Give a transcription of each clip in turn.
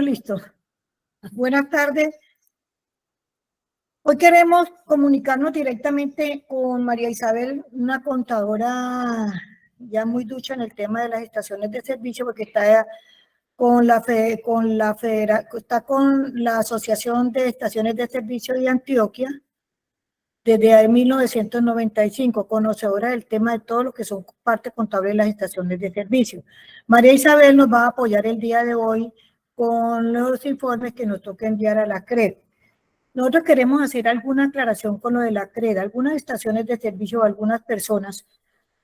Listo. Buenas tardes. Hoy queremos comunicarnos directamente con María Isabel, una contadora ya muy ducha en el tema de las estaciones de servicio, porque está con está con la Asociación de Estaciones de Servicio de Antioquia desde 1995, conocedora del tema de todo lo que son parte contable de las estaciones de servicio. María Isabel nos va a apoyar el día de hoy con los informes que nos toca enviar a la CRED. Nosotros queremos hacer alguna aclaración con lo de la CRED. Algunas estaciones de servicio, algunas personas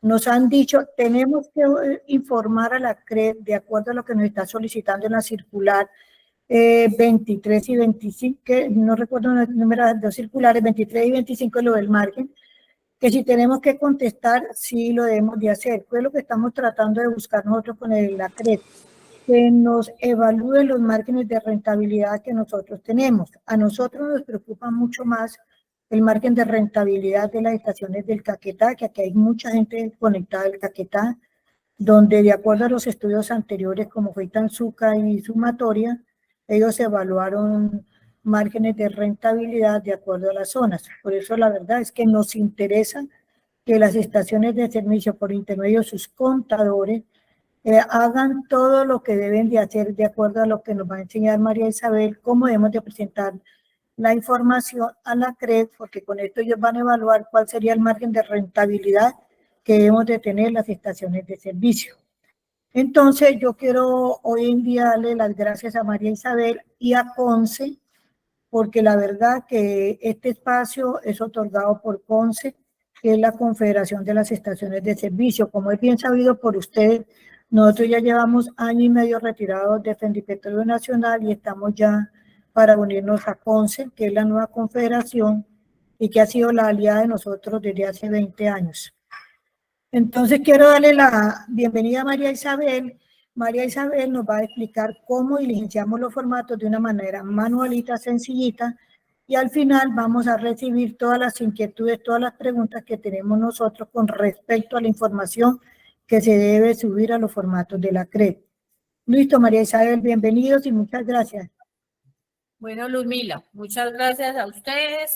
nos han dicho, tenemos que informar a la CRED de acuerdo a lo que nos está solicitando en la circular 23 y 25, que no recuerdo el número de dos circulares, 23 y 25 es lo del margen, que si tenemos que contestar, sí lo debemos de hacer. Pues lo que estamos tratando de buscar nosotros con la CRED, que nos evalúen los márgenes de rentabilidad que nosotros tenemos. A nosotros nos preocupa mucho más el margen de rentabilidad de las estaciones del Caquetá, que aquí hay mucha gente conectada al Caquetá, donde de acuerdo a los estudios anteriores, como fue Tanzuca y Sumatoria, ellos evaluaron márgenes de rentabilidad de acuerdo a las zonas. Por eso la verdad es que nos interesa que las estaciones de servicio por intermedio de sus contadores hagan todo lo que deben de hacer de acuerdo a lo que nos va a enseñar María Isabel, cómo debemos de presentar la información a la CRED, porque con esto ellos van a evaluar cuál sería el margen de rentabilidad que debemos de tener las estaciones de servicio. Entonces, yo quiero hoy en día darle las gracias a María Isabel y a CONCE, porque la verdad que este espacio es otorgado por CONCE, que es la Confederación de las Estaciones de Servicio. Como es bien sabido por ustedes, nosotros ya llevamos año y medio retirados de Fendipetróleo Nacional y estamos ya para unirnos a CONCE, que es la nueva confederación y que ha sido la aliada de nosotros desde hace 20 años. Entonces quiero darle la bienvenida a María Isabel. María Isabel nos va a explicar cómo diligenciamos los formatos de una manera manualita, sencillita, y al final vamos a recibir todas las inquietudes, todas las preguntas que tenemos nosotros con respecto a la información que se debe subir a los formatos de la CRED. Listo, María Isabel, bienvenidos y muchas gracias. Bueno, Luzmila, muchas gracias a ustedes.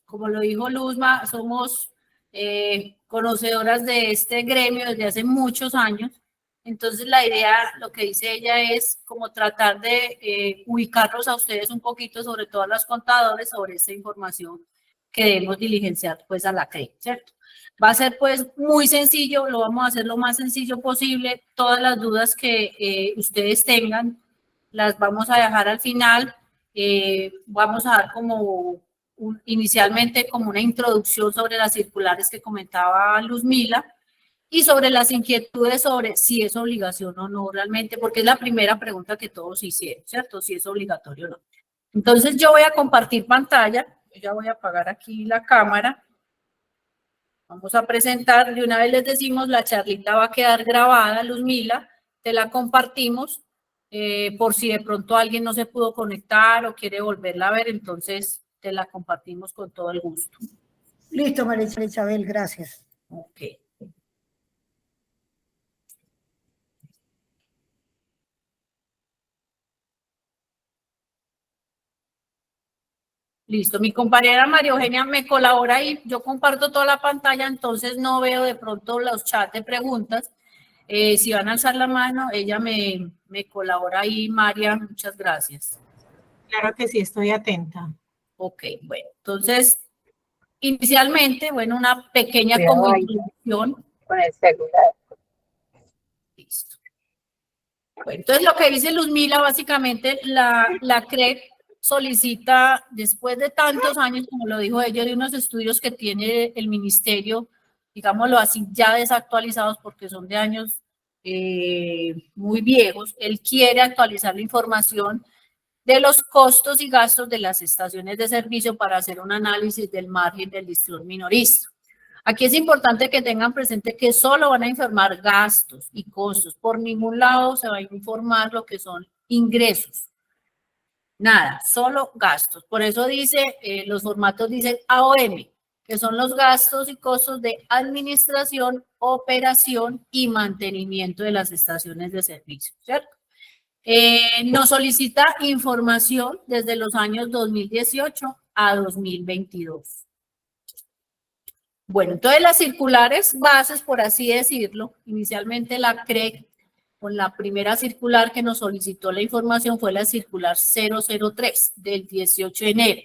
Como lo dijo Luzma, somos conocedoras de este gremio desde hace muchos años. Entonces la idea, lo que dice ella, es como tratar de ubicarlos a ustedes un poquito, sobre todo a los contadores, sobre esta información que debemos diligenciar pues a la CRED, ¿cierto? Va a ser pues muy sencillo, lo vamos a hacer lo más sencillo posible. Todas las dudas que ustedes tengan las vamos a dejar al final. Vamos a dar como inicialmente como una introducción sobre las circulares que comentaba Luzmila y sobre las inquietudes sobre si es obligación o no realmente, porque es la primera pregunta que todos hicieron, ¿cierto? Si es obligatorio o no. Entonces yo voy a compartir pantalla, yo ya voy a apagar aquí la cámara. Vamos a presentar, de una vez les decimos, la charlita va a quedar grabada, Luzmila, te la compartimos. Por si de pronto alguien no se pudo conectar o quiere volverla a ver, entonces te la compartimos con todo el gusto. Listo, María Isabel, gracias. Ok. Listo, mi compañera María Eugenia me colabora y yo comparto toda la pantalla, entonces no veo de pronto los chats de preguntas. Si van a alzar la mano, ella me colabora ahí, María, muchas gracias. Claro que sí, estoy atenta. Ok, bueno, entonces, inicialmente, bueno, una pequeña como introducción. Con el celular. Listo. Bueno, entonces, lo que dice Luzmila, básicamente, la CRED solicita, después de tantos años, como lo dijo ella, de unos estudios que tiene el ministerio, digámoslo así, ya desactualizados porque son de años muy viejos, él quiere actualizar la información de los costos y gastos de las estaciones de servicio para hacer un análisis del margen del distribuidor minorista. Aquí es importante que tengan presente que solo van a informar gastos y costos. Por ningún lado se va a informar lo que son ingresos. Nada, solo gastos. Por eso dice, los formatos dicen AOM, que son los gastos y costos de administración, operación y mantenimiento de las estaciones de servicio, ¿cierto? Nos solicita información desde los años 2018 a 2022. Bueno, entonces las circulares bases, por así decirlo, inicialmente la CREC, con la primera circular que nos solicitó la información fue la circular 003 del 18 de enero.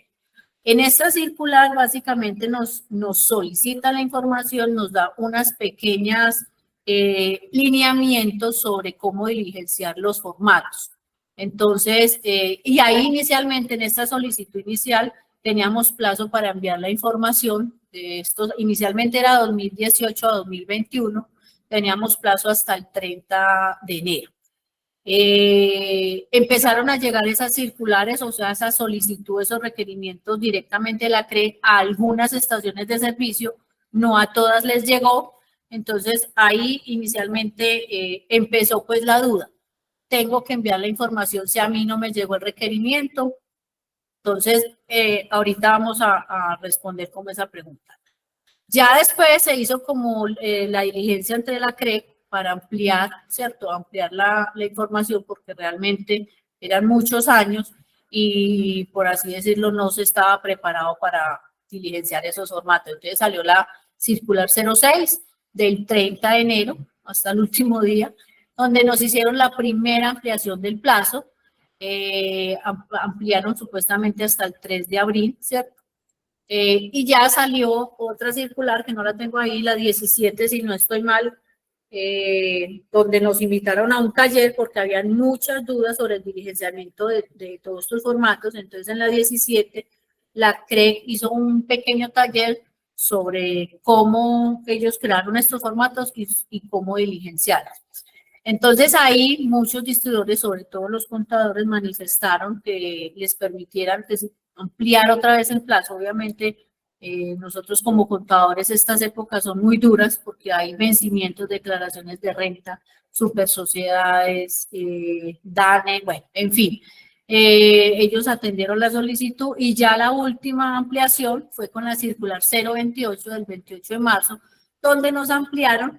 En esta circular básicamente nos solicita la información, nos da unas pequeñas lineamientos sobre cómo diligenciar los formatos. Entonces, y ahí inicialmente en esta solicitud inicial teníamos plazo para enviar la información. Esto inicialmente era 2018 a 2021, teníamos plazo hasta el 30 de enero. Empezaron a llegar esas circulares, o sea, esas solicitudes o requerimientos directamente de la CREC a algunas estaciones de servicio, no a todas les llegó. Entonces ahí inicialmente empezó pues la duda. Tengo que enviar la información si a mí no me llegó el requerimiento. Entonces, ahorita vamos a responder como esa pregunta. Ya después se hizo como la diligencia entre la CREC para ampliar, ¿cierto? Ampliar la información porque realmente eran muchos años y, por así decirlo, no se estaba preparado para diligenciar esos formatos. Entonces salió la circular 06 del 30 de enero hasta el último día, donde nos hicieron la primera ampliación del plazo. Ampliaron supuestamente hasta el 3 de abril, ¿cierto? Y ya salió otra circular que no la tengo ahí, la 17, si no estoy mal, donde nos invitaron a un taller porque habían muchas dudas sobre el diligenciamiento de todos estos formatos. Entonces en la 17 la CREC hizo un pequeño taller sobre cómo ellos crearon estos formatos y cómo diligenciarlos. Entonces ahí muchos distribuidores, sobre todo los contadores, manifestaron que les permitieran ampliar otra vez el plazo. Obviamente nosotros como contadores estas épocas son muy duras porque hay vencimientos, declaraciones de renta, super sociedades, DANE, bueno, en fin. Ellos atendieron la solicitud y ya la última ampliación fue con la circular 028 del 28 de marzo, donde nos ampliaron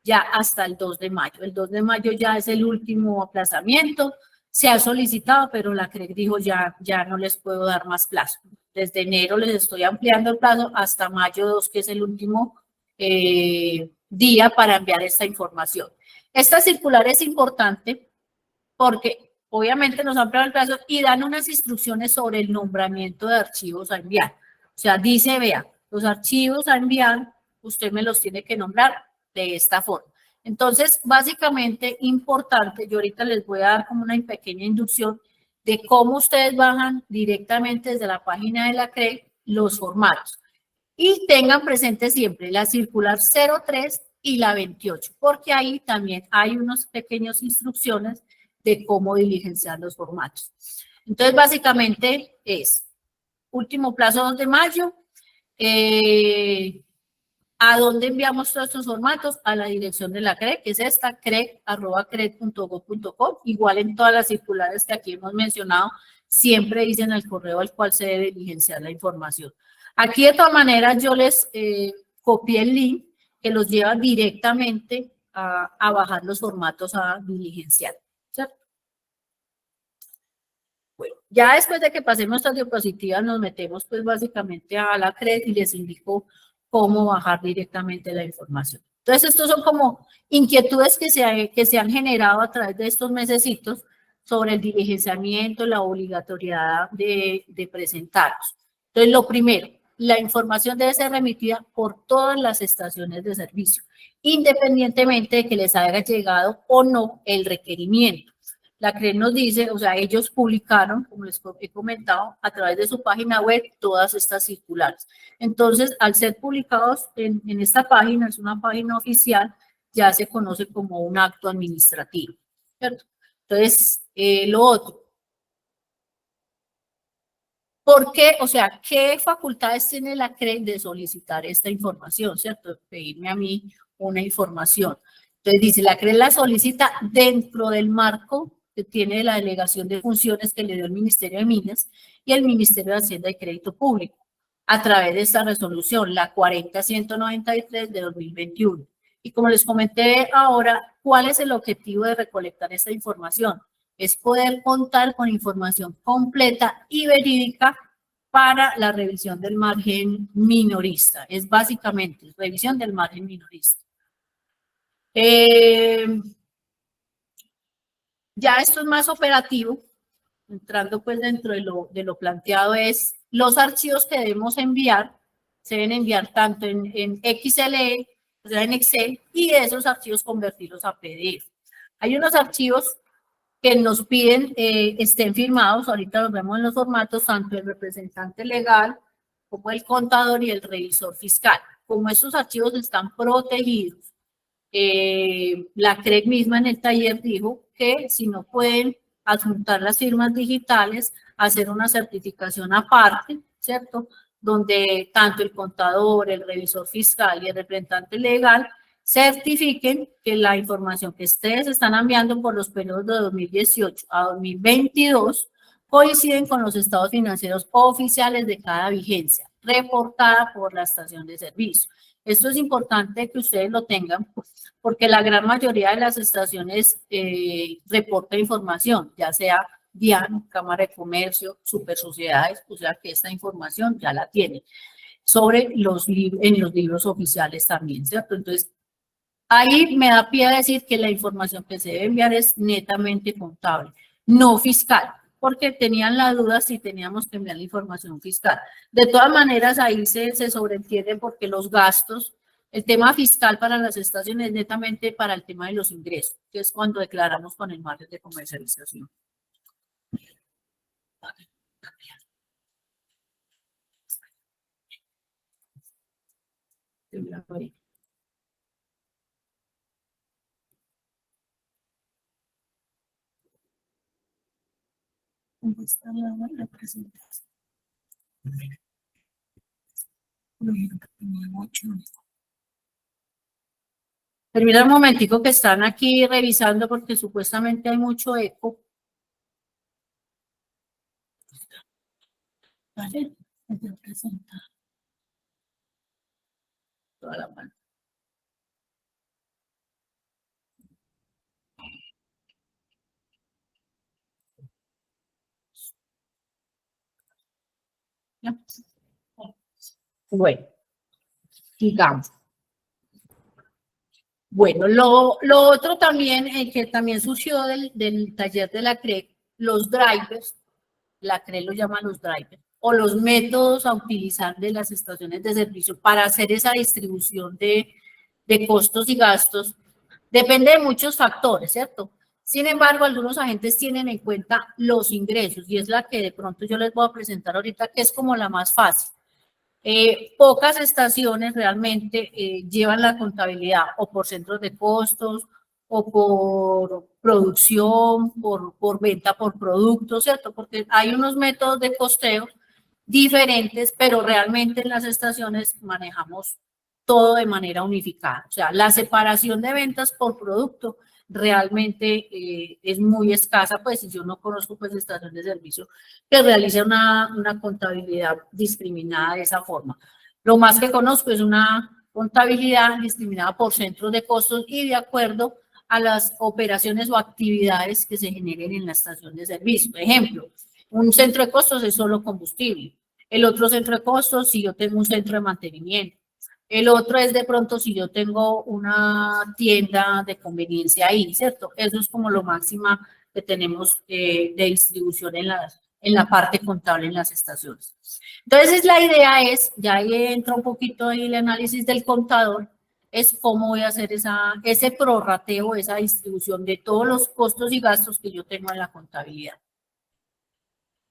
ya hasta el 2 de mayo. El 2 de mayo ya es el último aplazamiento. Se ha solicitado, pero la CREC dijo ya no les puedo dar más plazo. Desde enero les estoy ampliando el plazo hasta mayo 2, que es el último día para enviar esta información. Esta circular es importante porque obviamente nos amplian el plazo y dan unas instrucciones sobre el nombramiento de archivos a enviar. O sea, dice, vea, los archivos a enviar, usted me los tiene que nombrar de esta forma. Entonces, básicamente importante, yo ahorita les voy a dar como una pequeña inducción de cómo ustedes bajan directamente desde la página de la CREC los formatos. Y tengan presente siempre la circular 03 y la 28, porque ahí también hay unas pequeñas instrucciones de cómo diligenciar los formatos. Entonces, básicamente es último plazo 2 de mayo, ¿a dónde enviamos todos estos formatos? A la dirección de la CREC, que es esta, crec@crec.gov.co. Igual en todas las circulares que aquí hemos mencionado, siempre dicen el correo al cual se debe diligenciar la información. Aquí, de todas maneras, yo les copié el link que los lleva directamente a bajar los formatos a diligenciar, ¿cierto? Bueno, ya después de que pasemos estas diapositivas, nos metemos pues básicamente a la CREC y les indico cómo bajar directamente la información. Entonces, estos son como inquietudes que se han generado a través de estos mesecitos sobre el diligenciamiento, la obligatoriedad de presentarlos. Entonces, lo primero, la información debe ser remitida por todas las estaciones de servicio, independientemente de que les haya llegado o no el requerimiento. La CREC nos dice, o sea, ellos publicaron, como les he comentado, a través de su página web todas estas circulares. Entonces, al ser publicados en esta página, es una página oficial, ya se conoce como un acto administrativo, ¿cierto? Entonces, lo otro. ¿Por qué? O sea, ¿qué facultades tiene la CREC de solicitar esta información, cierto? Pedirme a mí una información. Entonces, dice, la CREC la solicita dentro del marco que tiene la delegación de funciones que le dio el Ministerio de Minas y el Ministerio de Hacienda y Crédito Público a través de esta resolución, la 40193 de 2021. Y como les comenté ahora, ¿cuál es el objetivo de recolectar esta información? es poder contar con información completa y verídica para la revisión del margen minorista. Es básicamente revisión del margen minorista. Ya esto es más operativo, entrando pues dentro de lo planteado es los archivos que debemos enviar, se deben enviar tanto en XLE, o sea en Excel, y esos archivos convertirlos a PDF. Hay unos archivos que nos piden estén firmados, ahorita los vemos en los formatos, tanto el representante legal como el contador y el revisor fiscal. Como estos archivos están protegidos, la CREC misma en el taller dijo que si no pueden adjuntar las firmas digitales, hacer una certificación aparte, ¿cierto? Donde tanto el contador, el revisor fiscal y el representante legal certifiquen que la información que ustedes están enviando por los periodos de 2018 a 2022 coinciden con los estados financieros oficiales de cada vigencia, reportada por la estación de servicio. Esto es importante que ustedes lo tengan porque la gran mayoría de las estaciones reporta información, ya sea DIAN, Cámara de Comercio, Supersociedades, o sea que esta información ya la tienen sobre en los libros oficiales también, ¿cierto? Entonces, ahí me da pie a decir que la información que se debe enviar es netamente contable, no fiscal, porque tenían la duda si teníamos que enviar la información fiscal. De todas maneras, ahí se sobreentiende porque los gastos, el tema fiscal para las estaciones es netamente para el tema de los ingresos, que es cuando declaramos con el margen de comercialización. ¿Dónde está la presentación? Permítanme un momentico que están aquí revisando porque supuestamente hay mucho eco. ¿Vale? Toda la mano. ¿Ya? Bueno, digamos. Bueno, lo otro también, que también surgió del taller de la CREC, los drivers, la CREC lo llama los drivers, o los métodos a utilizar de las estaciones de servicio para hacer esa distribución de costos y gastos, depende de muchos factores, ¿cierto? Sin embargo, algunos agentes tienen en cuenta los ingresos y es la que de pronto yo les voy a presentar ahorita, que es como la más fácil. Pocas estaciones realmente llevan la contabilidad o por centros de costos o por producción, por venta por producto, ¿cierto? Porque hay unos métodos de costeo diferentes, pero realmente en las estaciones manejamos todo de manera unificada. O sea, la separación de ventas por producto realmente es muy escasa, pues yo no conozco pues estación de servicio que realice una contabilidad discriminada de esa forma. Lo más que conozco es una contabilidad discriminada por centros de costos y de acuerdo a las operaciones o actividades que se generen en la estación de servicio. Por ejemplo, un centro de costos es solo combustible. El otro centro de costos, si yo tengo un centro de mantenimiento. El otro es de pronto si yo tengo una tienda de conveniencia ahí, ¿cierto? Eso es como lo máximo que tenemos de distribución en la parte contable en las estaciones. Entonces, la idea es, ya ahí entra un poquito en el análisis del contador, es cómo voy a hacer ese prorrateo, esa distribución de todos los costos y gastos que yo tengo en la contabilidad.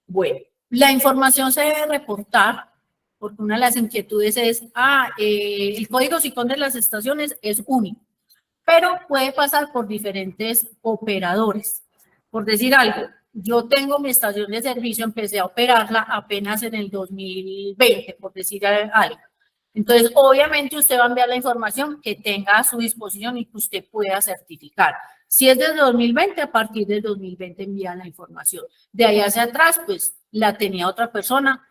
Bueno, la información se debe reportar, porque una de las inquietudes es, el código SICON de las estaciones es único, pero puede pasar por diferentes operadores. Por decir algo, yo tengo mi estación de servicio, empecé a operarla apenas en el 2020, por decir algo. Entonces, obviamente usted va a enviar la información que tenga a su disposición y que usted pueda certificar. Si es desde 2020, a partir del 2020 envía la información. De ahí hacia atrás, pues la tenía otra persona,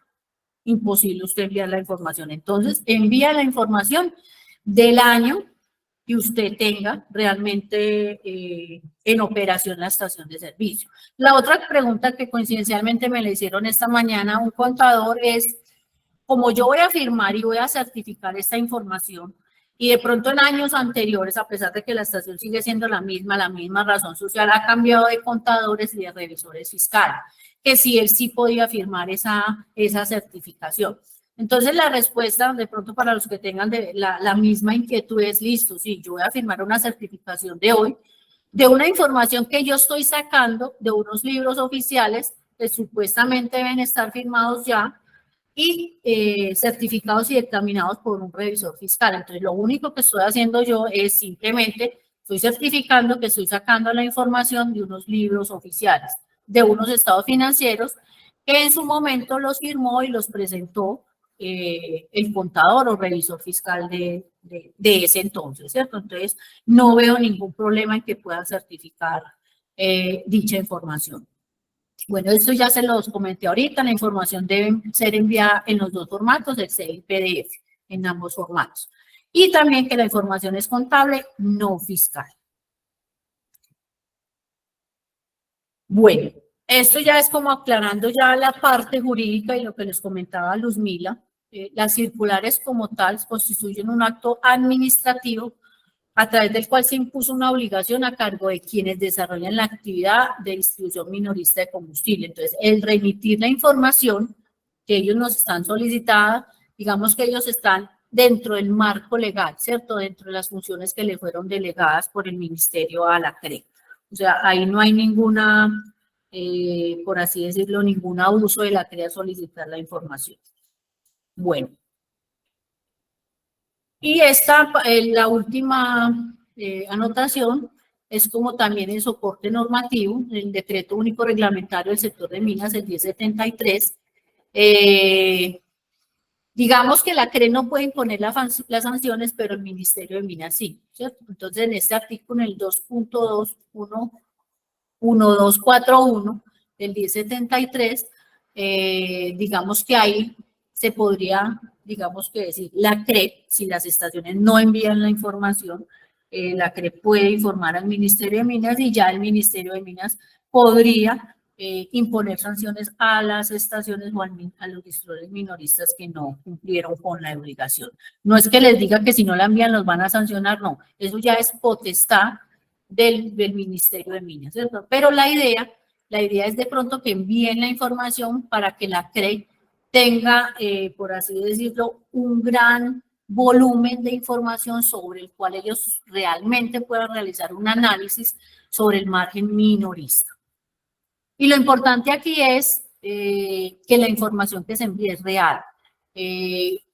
imposible usted enviar la información. Entonces, envía la información del año y usted tenga realmente en operación la estación de servicio. La otra pregunta que coincidencialmente me le hicieron esta mañana a un contador es, como yo voy a firmar y voy a certificar esta información, y de pronto en años anteriores, a pesar de que la estación sigue siendo la misma razón social, ha cambiado de contadores y de revisores fiscales, que si él sí podía firmar esa certificación. Entonces, la respuesta, de pronto para los que tengan la misma inquietud es, listo, sí, yo voy a firmar una certificación de hoy, de una información que yo estoy sacando de unos libros oficiales que supuestamente deben estar firmados ya y certificados y dictaminados por un revisor fiscal. Entonces, lo único que estoy haciendo yo es simplemente, estoy certificando que estoy sacando la información de unos libros oficiales, de unos estados financieros, que en su momento los firmó y los presentó el contador o revisor fiscal de ese entonces, ¿cierto? Entonces, no veo ningún problema en que puedan certificar dicha información. Bueno, esto ya se los comenté ahorita, la información debe ser enviada en los dos formatos, Excel y PDF, en ambos formatos. Y también que la información es contable, no fiscal. Bueno, esto ya es como aclarando ya la parte jurídica y lo que les comentaba Luzmila. Las circulares como tal constituyen un acto administrativo a través del cual se impuso una obligación a cargo de quienes desarrollan la actividad de distribución minorista de combustible. Entonces, el remitir la información que ellos nos están solicitando, digamos que ellos están dentro del marco legal, ¿cierto? Dentro de las funciones que le fueron delegadas por el ministerio a la CRE. O sea, ahí no hay ninguna, por así decirlo, ningún abuso de la CRE a solicitar la información. Bueno. Y esta, la última anotación, es como también el soporte normativo, el Decreto Único Reglamentario del Sector de Minas, el 1073. Digamos que la CRE no puede imponer las sanciones, pero el Ministerio de Minas sí, ¿cierto? Entonces, en este artículo, en el 2.2.1241 del 1073, digamos que ahí se podría, digamos que decir, la CRE, si las estaciones no envían la información, la CRE puede informar al Ministerio de Minas y ya el Ministerio de Minas podría imponer sanciones a las estaciones o a los distribuidores minoristas que no cumplieron con la obligación. No es que les diga que si no la envían los van a sancionar, no, eso ya es potestad del Ministerio de Minas, ¿cierto? Pero la idea es de pronto que envíen la información para que la CRE tenga, por así decirlo, un gran volumen de información sobre el cual ellos realmente puedan realizar un análisis sobre el margen minorista. Y lo importante aquí es que la información que se envíe es real.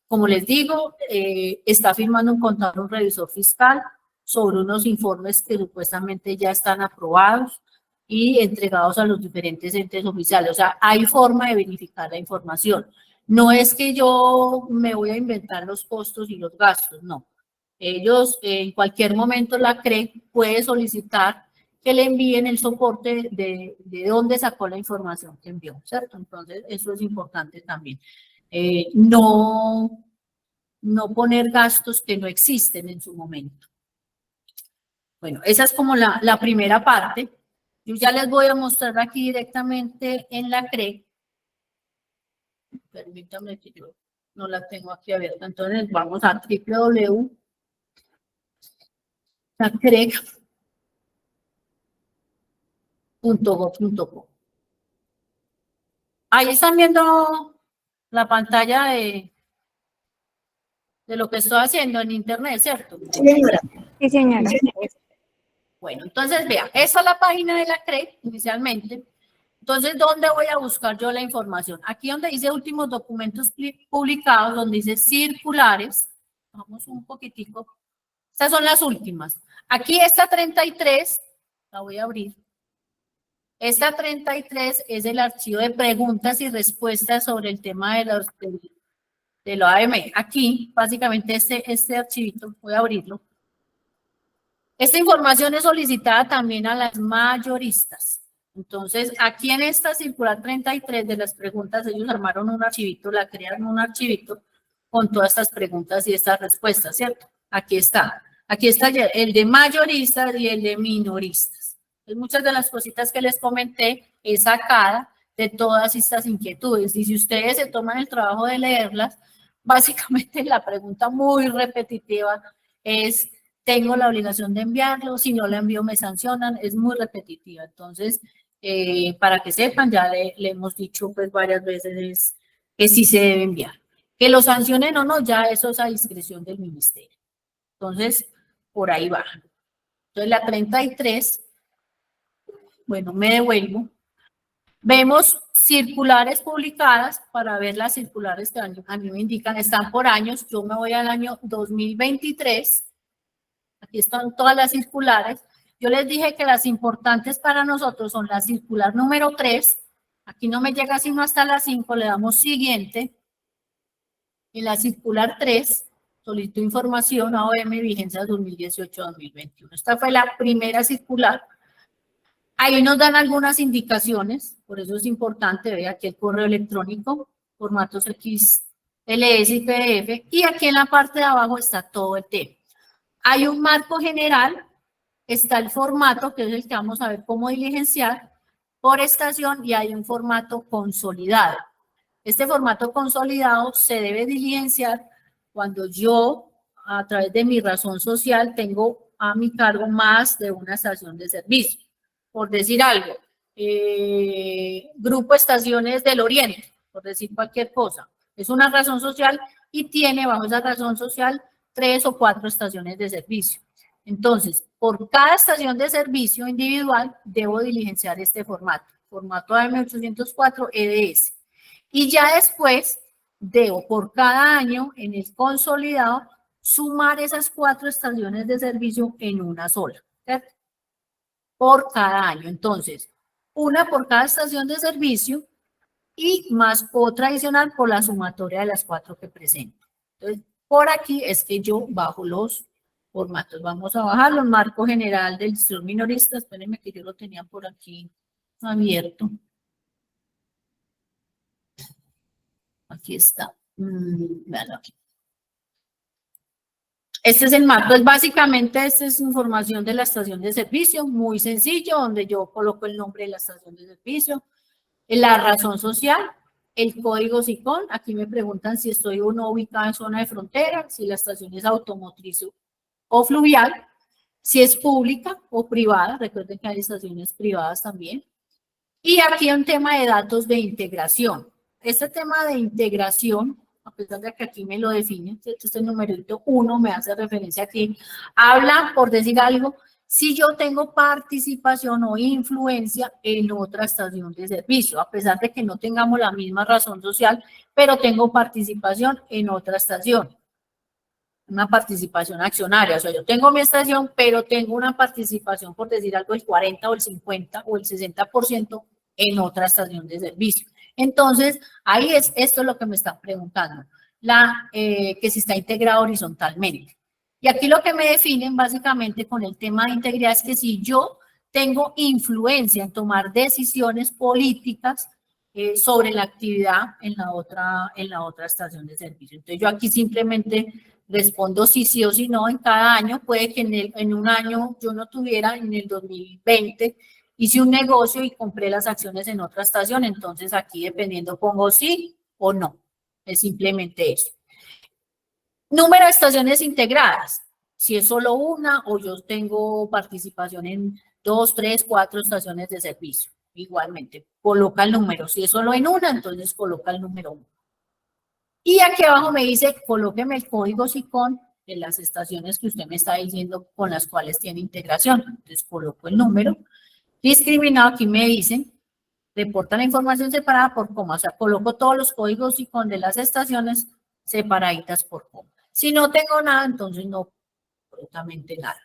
Como les digo, está firmando un contador, un revisor fiscal sobre unos informes que supuestamente ya están aprobados y entregados a los diferentes entes oficiales. O sea, hay forma de verificar la información. No es que yo me voy a inventar los costos y los gastos, no. Ellos en cualquier momento la CRE puede solicitar que le envíen el soporte de dónde sacó la información que envió, ¿cierto? Entonces, eso es importante también. No poner gastos que no existen en su momento. Bueno, esa es como la primera parte. Yo ya les voy a mostrar aquí directamente en la CRE. Permítanme que yo no la tengo aquí abierta. Entonces, vamos a www.lacrec.gov.co. Ahí están viendo la pantalla de lo que estoy haciendo en internet, ¿cierto? Sí, señora. Sí, señora. Bueno, entonces vea, esa es la página de la CRE inicialmente. Entonces, ¿dónde voy a buscar yo la información? Aquí donde dice últimos documentos publicados, donde dice circulares, vamos un poquitico, estas son las últimas. Aquí esta 33, la voy a abrir. Esta 33 es el archivo de preguntas y respuestas sobre el tema de la OAM. Aquí, básicamente, este archivito, voy a abrirlo. Esta información es solicitada también a las mayoristas. Entonces, aquí en esta circular 33 de las preguntas, ellos armaron un archivito, la crearon un archivito con todas estas preguntas y estas respuestas, ¿cierto? Aquí está. Aquí está el de mayoristas y el de minoristas. Entonces, muchas de las cositas que les comenté es sacada de todas estas inquietudes. Y si ustedes se toman el trabajo de leerlas, básicamente la pregunta muy repetitiva es, ¿tengo la obligación de enviarlo? Si no la envío, me sancionan. Es muy repetitiva. Entonces, para que sepan, ya le hemos dicho pues varias veces que sí se debe enviar. Que lo sancionen o no, ya eso es a discreción del ministerio. Entonces, por ahí va. Entonces, la 33, bueno, me devuelvo. Vemos circulares publicadas para ver las circulares que a mí me indican, están por años. Yo me voy al año 2023. Aquí están todas las circulares. Yo les dije que las importantes para nosotros son la circular número 3. Aquí no me llega sino hasta la 5, le damos siguiente. En la circular 3, solicito información AOM vigencia 2018-2021. Esta fue la primera circular. Ahí nos dan algunas indicaciones, por eso es importante, ve aquí el correo electrónico, formatos XLS y PDF, y aquí en la parte de abajo está todo el tema. Hay un marco general, está el formato, que es el que vamos a ver cómo diligenciar, por estación, y hay un formato consolidado. Este formato consolidado se debe diligenciar cuando yo, a través de mi razón social, tengo a mi cargo más de una estación de servicio. Por decir algo, Grupo Estaciones del Oriente, por decir cualquier cosa. Es una razón social y tiene bajo esa razón social 3 o 4 estaciones de servicio. Entonces, por cada estación de servicio individual, debo diligenciar este formato AM804 EDS. Y ya después, debo por cada año, en el consolidado, sumar esas 4 estaciones de servicio en una sola, ¿cierto? Por cada año. Entonces, una por cada estación de servicio y más otra adicional por la sumatoria de las 4 que presento. Entonces, por aquí es que yo bajo los formatos. Vamos a bajarlo. El marco general del distribuidor minorista. Espérenme que yo lo tenía por aquí abierto. Aquí está. Vean aquí. Este es el marco, básicamente esta es información de la estación de servicio, muy sencillo, donde yo coloco el nombre de la estación de servicio, la razón social, el código SICON. Aquí me preguntan si estoy o no ubicada en zona de frontera, si la estación es automotriz o fluvial, si es pública o privada. Recuerden que hay estaciones privadas también. Y aquí hay un tema de datos de integración. Este tema de integración, a pesar de que aquí me lo define, este numerito 1 me hace referencia aquí, habla, por decir algo, si yo tengo participación o influencia en otra estación de servicio, a pesar de que no tengamos la misma razón social, pero tengo participación en otra estación. Una participación accionaria, o sea, yo tengo mi estación, pero tengo una participación, por decir algo, el 40 o el 50 o el 60% en otra estación de servicio. Entonces, ahí esto es lo que me están preguntando, que si está integrado horizontalmente. Y aquí lo que me definen básicamente con el tema de integridad es que si yo tengo influencia en tomar decisiones políticas sobre la actividad en la otra estación de servicio. Entonces, yo aquí simplemente respondo si sí o si no en cada año. Puede que en un año yo no tuviera, en el 2020 hice un negocio y compré las acciones en otra estación, entonces aquí dependiendo pongo sí o no. Es simplemente eso. Número de estaciones integradas. Si es solo una o yo tengo participación en 2, 3, 4 estaciones de servicio. Igualmente, coloca el número. Si es solo en una, entonces coloca el número 1. Y aquí abajo me dice, colóqueme el código SICON de las estaciones que usted me está diciendo con las cuales tiene integración. Entonces coloco el número. Discriminado, aquí me dicen, reporta la información separada por coma. O sea, coloco todos los códigos SICON de las estaciones separaditas por coma. Si no tengo nada, entonces no, absolutamente nada.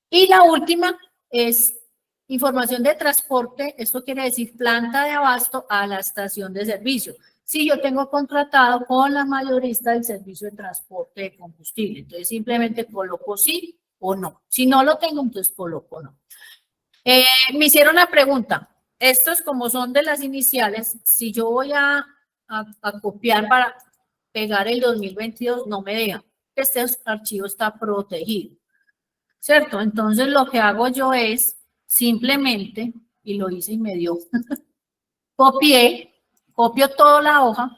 Y la última es información de transporte. Esto quiere decir planta de abasto a la estación de servicio. Si yo tengo contratado con la mayorista el servicio de transporte de combustible, entonces simplemente coloco sí o no. Si no lo tengo, entonces coloco no. Me hicieron la pregunta. Estos, como son de las iniciales, si yo voy a copiar para pegar el 2022, no me deja. que este archivo está protegido, ¿cierto? Entonces lo que hago yo es simplemente, y lo hice y me dio, copio toda la hoja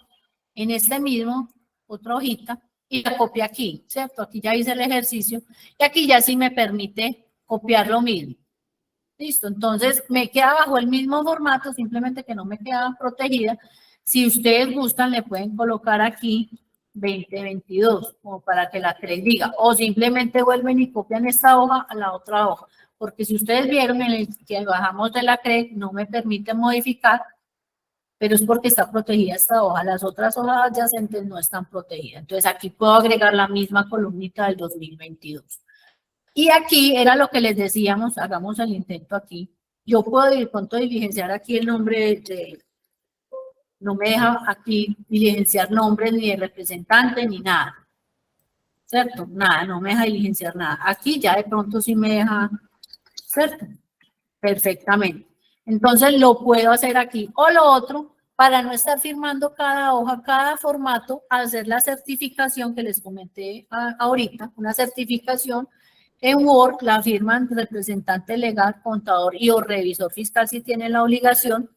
en este mismo, otra hojita, y la copio aquí, ¿cierto? Aquí ya hice el ejercicio, y aquí ya sí me permite copiar lo mismo. Listo, entonces me queda bajo el mismo formato, simplemente que no me queda protegida. Si ustedes gustan, le pueden colocar aquí 2022, como para que la CREC diga, o simplemente vuelven y copian esta hoja a la otra hoja, porque si ustedes vieron en el que bajamos de la CREC, no me permite modificar, pero es porque está protegida esta hoja, las otras hojas adyacentes no están protegidas. Entonces aquí puedo agregar la misma columnita del 2022. Y aquí era lo que les decíamos, hagamos el intento aquí. Yo puedo de pronto diligenciar aquí el nombre no me deja aquí diligenciar nombres ni de representante ni nada. ¿Cierto? Nada, no me deja diligenciar nada. Aquí ya de pronto sí me deja, ¿cierto? Perfectamente. Entonces lo puedo hacer aquí. O lo otro, para no estar firmando cada hoja, cada formato, hacer la certificación que les comenté ahorita, una certificación en Word, la firman representante legal, contador y o revisor fiscal si tienen la obligación.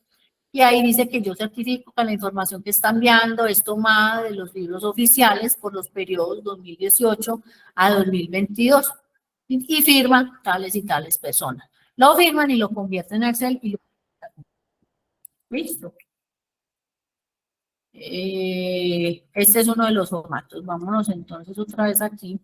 Y ahí dice que yo certifico que la información que está enviando es tomada de los libros oficiales por los periodos 2018 a 2022. Y firman tales y tales personas. Lo firman y lo convierten en Excel y lo... Listo. Este es uno de los formatos. Vámonos entonces otra vez aquí.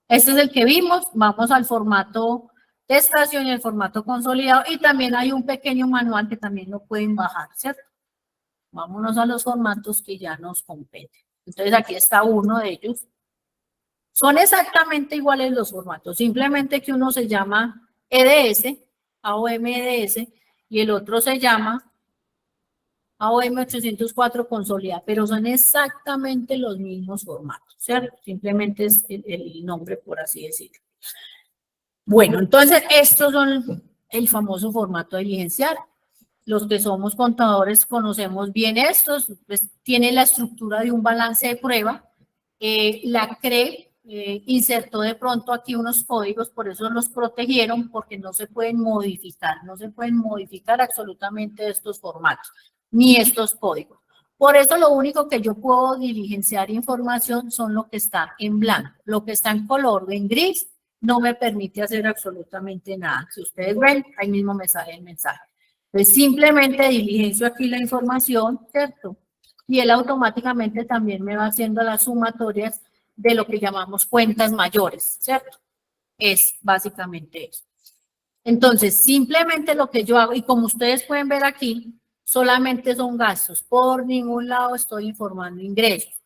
Este es el que vimos. Vamos al formato de estación y el formato consolidado. Y también hay un pequeño manual que también lo pueden bajar, ¿cierto? Vámonos a los formatos que ya nos competen. Entonces aquí está uno de ellos. Son exactamente iguales los formatos, simplemente que uno se llama EDS, AOM EDS, y el otro se llama AOM 804 consolidado, pero son exactamente los mismos formatos, ¿cierto? Simplemente es el nombre, por así decirlo. Bueno, entonces estos son el famoso formato de diligenciar. Los que somos contadores conocemos bien estos, pues tiene la estructura de un balance de prueba. La CREC insertó de pronto aquí unos códigos, por eso los protegieron, porque no se pueden modificar, no se pueden modificar absolutamente estos formatos, ni estos códigos. Por eso lo único que yo puedo diligenciar información son lo que está en blanco. Lo que está en color o en gris no me permite hacer absolutamente nada. Si ustedes ven, ahí mismo me sale el mensaje. Entonces simplemente diligencio aquí la información, ¿cierto? Y él automáticamente también me va haciendo las sumatorias de lo que llamamos cuentas mayores, ¿cierto? Es básicamente eso. Entonces, simplemente lo que yo hago, y como ustedes pueden ver aquí, solamente son gastos. Por ningún lado estoy informando ingresos.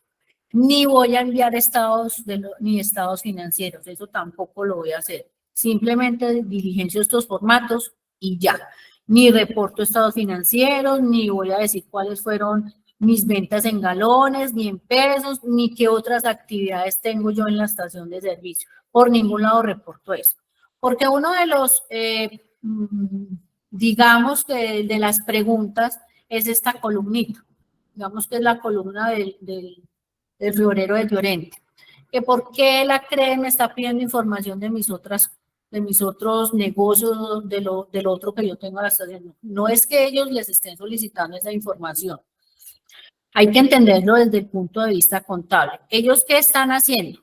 Ni voy a enviar estados, ni estados financieros. Eso tampoco lo voy a hacer. Simplemente diligencio estos formatos y ya. Ni reporto estados financieros, ni voy a decir cuáles fueron mis ventas en galones, ni en pesos, ni qué otras actividades tengo yo en la estación de servicio. Por ningún lado reporto eso. Porque uno de los, digamos que de las preguntas es esta columnita. Digamos que es la columna del florero de Llorente. Que por qué la CREC me está pidiendo información de mis otros negocios, del otro que yo tengo a la estación. No es que ellos les estén solicitando esa información. Hay que entenderlo desde el punto de vista contable. ¿Ellos qué están haciendo?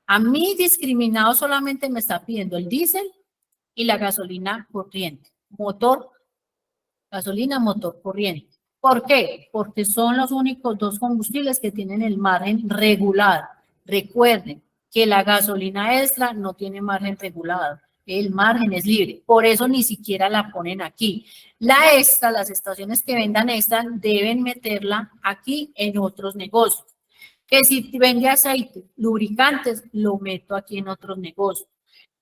A mí discriminado solamente me está pidiendo el diésel y la gasolina corriente. Gasolina, motor corriente. ¿Por qué? Porque son los únicos dos combustibles que tienen el margen regulado. Recuerden que la gasolina extra no tiene margen regulado. El margen es libre. Por eso ni siquiera la ponen aquí. La extra, las estaciones que vendan extra, deben meterla aquí en otros negocios. Que si vende aceite, lubricantes, lo meto aquí en otros negocios.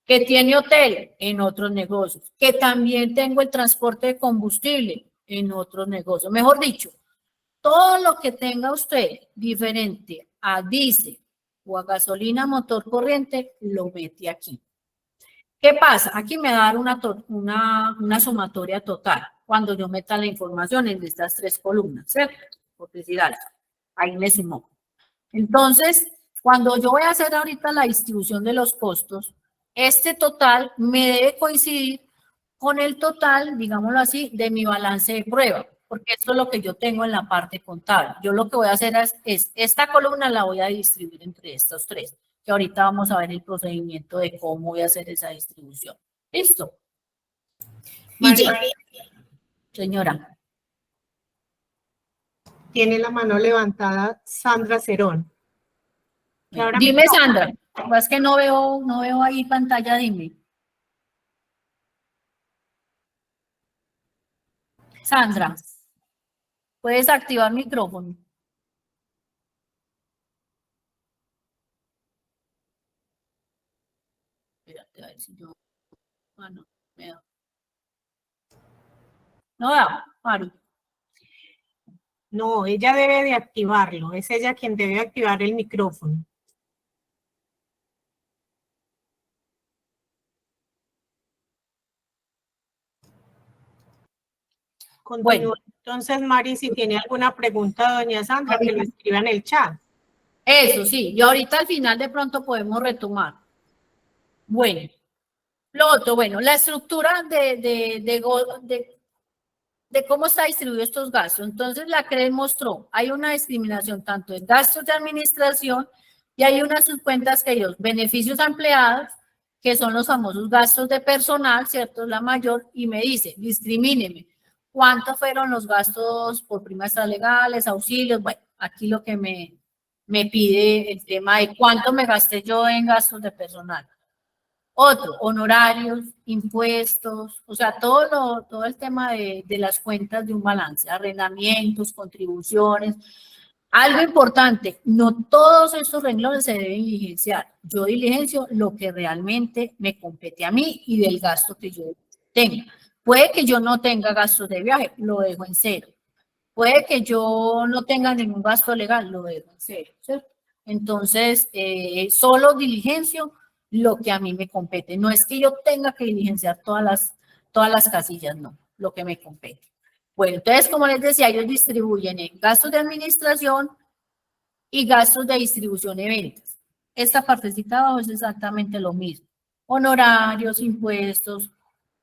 Que tiene hotel, en otros negocios. Que también tengo el transporte de combustible, en otros negocios. Mejor dicho, todo lo que tenga usted diferente a diésel o a gasolina motor corriente, lo mete aquí. ¿Qué pasa? Aquí me va a dar una sumatoria total cuando yo meta la información en estas tres columnas, ¿cierto? Por decir algo. Ahí me sumó. Entonces, Cuando yo voy a hacer ahorita la distribución de los costos, este total me debe coincidir con el total, digámoslo así, de mi balance de prueba, porque esto es lo que yo tengo en la parte contable. Yo lo que voy a hacer es esta columna la voy a distribuir entre estos tres, que ahorita vamos a ver el procedimiento de cómo voy a hacer esa distribución. ¿Listo? Y ya, señora. Tiene la mano levantada Sandra Cerón. Dime, Sandra, es que no veo ahí pantalla, dime. Sandra, ¿puedes activar micrófono? Espérate, a ver si yo... Ah, no, me da. No da, Maru. No, ella debe de activarlo. Es ella quien debe activar el micrófono. Continúa. Bueno. Entonces, Mari, si tiene alguna pregunta, doña Sandra, que lo escriba en el chat. Eso sí, y ahorita al final de pronto podemos retomar. Bueno, lo otro, bueno, la estructura de cómo está distribuido estos gastos. Entonces, la CRED mostró, hay una discriminación tanto en gastos de administración y hay unas subcuentas que ellos, beneficios a empleados, que son los famosos gastos de personal, ¿cierto? La mayor, y me dice, discrimíneme, ¿cuántos fueron los gastos por primas legales, auxilios? Bueno, aquí lo que me pide el tema de cuánto me gasté yo en gastos de personal. Otro, honorarios, impuestos, o sea, todo el tema de las cuentas de un balance, arrendamientos, contribuciones. Algo importante, no todos estos renglones se deben diligenciar. Yo diligencio lo que realmente me compete a mí y del gasto que yo tenga. Puede que yo no tenga gastos de viaje, lo dejo en cero. Puede que yo no tenga ningún gasto legal, lo dejo en cero, ¿cierto? Entonces, solo diligencio lo que a mí me compete. No es que yo tenga que diligenciar todas las casillas, no, lo que me compete. Bueno, entonces, como les decía, ellos distribuyen en gastos de administración y gastos de distribución y ventas. Esta partecita abajo es exactamente lo mismo. Honorarios, impuestos,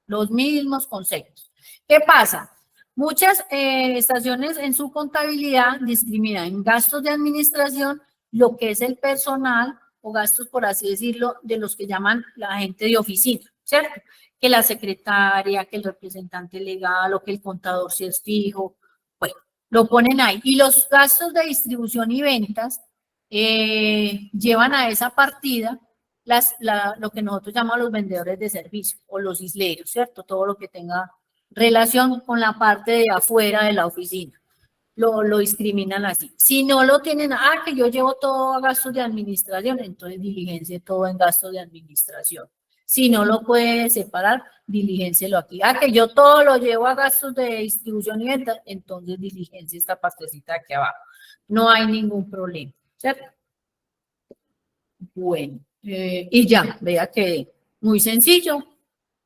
los mismos conceptos. ¿Qué pasa? Muchas estaciones en su contabilidad discriminan en gastos de administración lo que es el personal o gastos, por así decirlo, de los que llaman la gente de oficina, ¿cierto? Que la secretaria, que el representante legal o que el contador si es fijo, bueno, lo ponen ahí. Y los gastos de distribución y ventas llevan a esa partida lo que nosotros llamamos los vendedores de servicio o los isleros, ¿cierto? Todo lo que tenga relación con la parte de afuera de la oficina. Lo discriminan así. Si no lo tienen, que yo llevo todo a gastos de administración, entonces diligencie todo en gastos de administración. Si no lo puede separar, diligéncielo aquí. Que yo todo lo llevo a gastos de distribución y venta, entonces diligencie esta partecita aquí abajo. No hay ningún problema, ¿cierto? Bueno, y ya, vea que muy sencillo.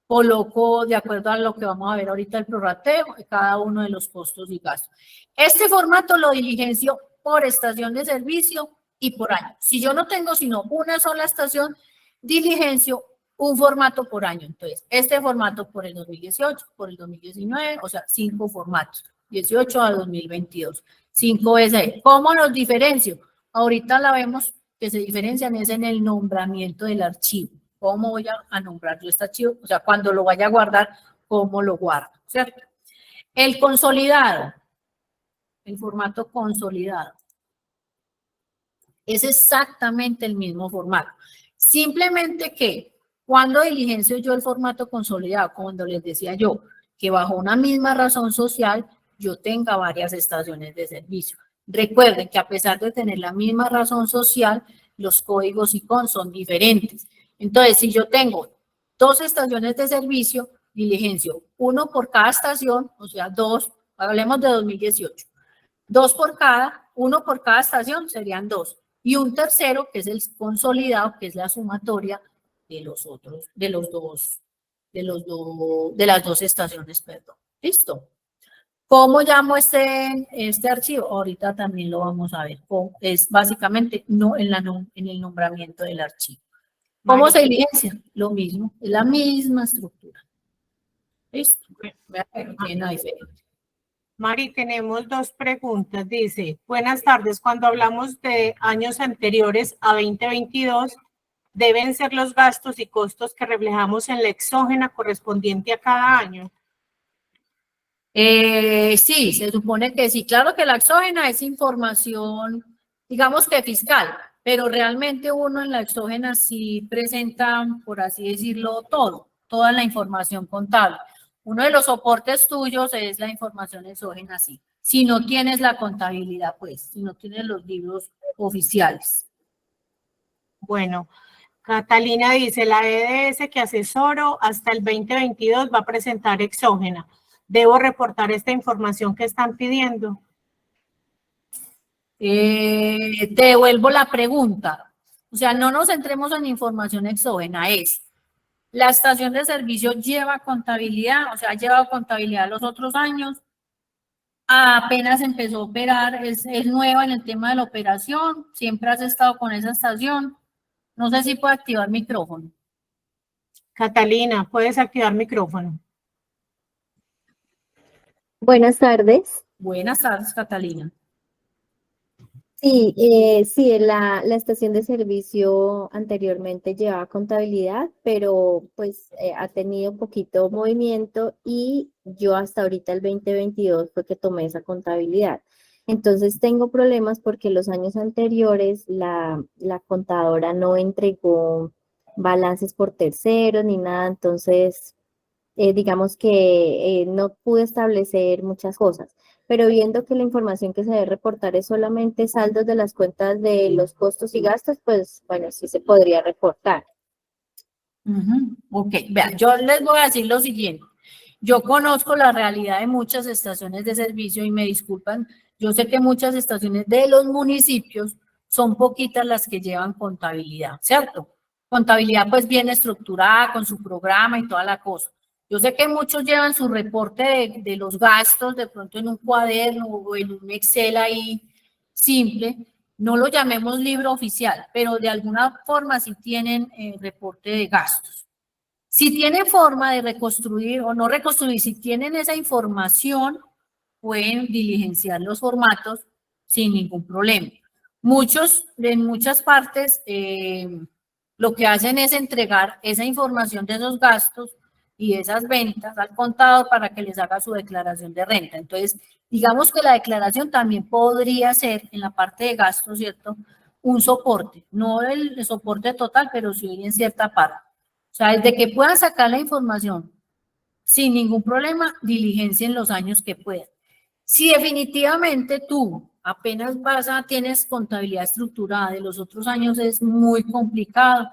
Coloco de acuerdo a lo que vamos a ver ahorita el prorrateo de cada uno de los costos y gastos. Este formato lo diligencio por estación de servicio y por año. Si yo no tengo sino una sola estación, diligencio un formato por año. Entonces, este formato por el 2018, por el 2019, o sea, 5 formatos, 18 a 2022, 5 veces. ¿Cómo los diferencio? Ahorita la vemos que se diferencian es en el nombramiento del archivo. ¿Cómo voy a nombrar yo este archivo? O sea, cuando lo vaya a guardar, ¿cómo lo guardo? ¿Cierto? El consolidado, el formato consolidado, es exactamente el mismo formato. Simplemente que cuando diligencio yo el formato consolidado, cuando les decía yo que bajo una misma razón social yo tenga varias estaciones de servicio. Recuerden que a pesar de tener la misma razón social, los códigos ICON son diferentes. Entonces, si yo tengo 2 estaciones de servicio, diligencio, 1 por cada estación, o sea, 2, hablemos de 2018, 2 por cada, 1 por cada estación serían 2. Y un tercero, que es el consolidado, que es la sumatoria de los otros, de las 2 estaciones, perdón. ¿Listo? ¿Cómo llamo este archivo? Ahorita también lo vamos a ver. Es básicamente no en el nombramiento del archivo. ¿Cómo se diligencia? Lo mismo, es la misma estructura. ¿Listo? Vean que no tiene nada diferente. Mari, tenemos dos preguntas. Dice, buenas tardes, cuando hablamos de años anteriores a 2022, ¿deben ser los gastos y costos que reflejamos en la exógena correspondiente a cada año? Sí, se supone que sí. Claro que la exógena es información, digamos que fiscal, pero realmente uno en la exógena sí presenta, por así decirlo, toda la información contable. Uno de los soportes tuyos es la información exógena, sí. Si no tienes la contabilidad, pues, si no tienes los libros oficiales. Bueno, Catalina dice, la EDS que asesoro hasta el 2022 va a presentar exógena. ¿Debo reportar esta información que están pidiendo? Te devuelvo la pregunta. O sea, no nos centremos en información exógena, la estación de servicio lleva contabilidad, o sea, ha llevado contabilidad los otros años, apenas empezó a operar, es nueva en el tema de la operación, siempre has estado con esa estación. No sé si puede activar micrófono. Catalina, ¿puedes activar micrófono? Buenas tardes. Buenas tardes, Catalina. Sí, sí, la estación de servicio anteriormente llevaba contabilidad, pero pues ha tenido poquito movimiento y yo hasta ahorita el 2022 fue que tomé esa contabilidad. Entonces tengo problemas porque los años anteriores la contadora no entregó balances por terceros ni nada, entonces digamos que no pude establecer muchas cosas, pero viendo que la información que se debe reportar es solamente saldos de las cuentas de los costos y gastos, pues bueno, sí se podría reportar. Ok, vean, yo les voy a decir lo siguiente. Yo conozco la realidad de muchas estaciones de servicio y me disculpan, yo sé que muchas estaciones de los municipios son poquitas las que llevan contabilidad, ¿cierto? Contabilidad pues bien estructurada con su programa y toda la cosa. Yo sé que muchos llevan su reporte de los gastos de pronto en un cuaderno o en un Excel ahí simple, no lo llamemos libro oficial, pero de alguna forma sí tienen reporte de gastos. Si tienen forma de reconstruir o no reconstruir, si tienen esa información, pueden diligenciar los formatos sin ningún problema. En muchas partes, lo que hacen es entregar esa información de esos gastos y esas ventas al contador para que les haga su declaración de renta. Entonces, digamos que la declaración también podría ser en la parte de gastos, ¿cierto? Un soporte, no el soporte total, pero sí en cierta parte. O sea, desde que puedan sacar la información sin ningún problema, diligencien los años que puedan. Si definitivamente tú apenas tienes contabilidad estructurada de los otros años, es muy complicado,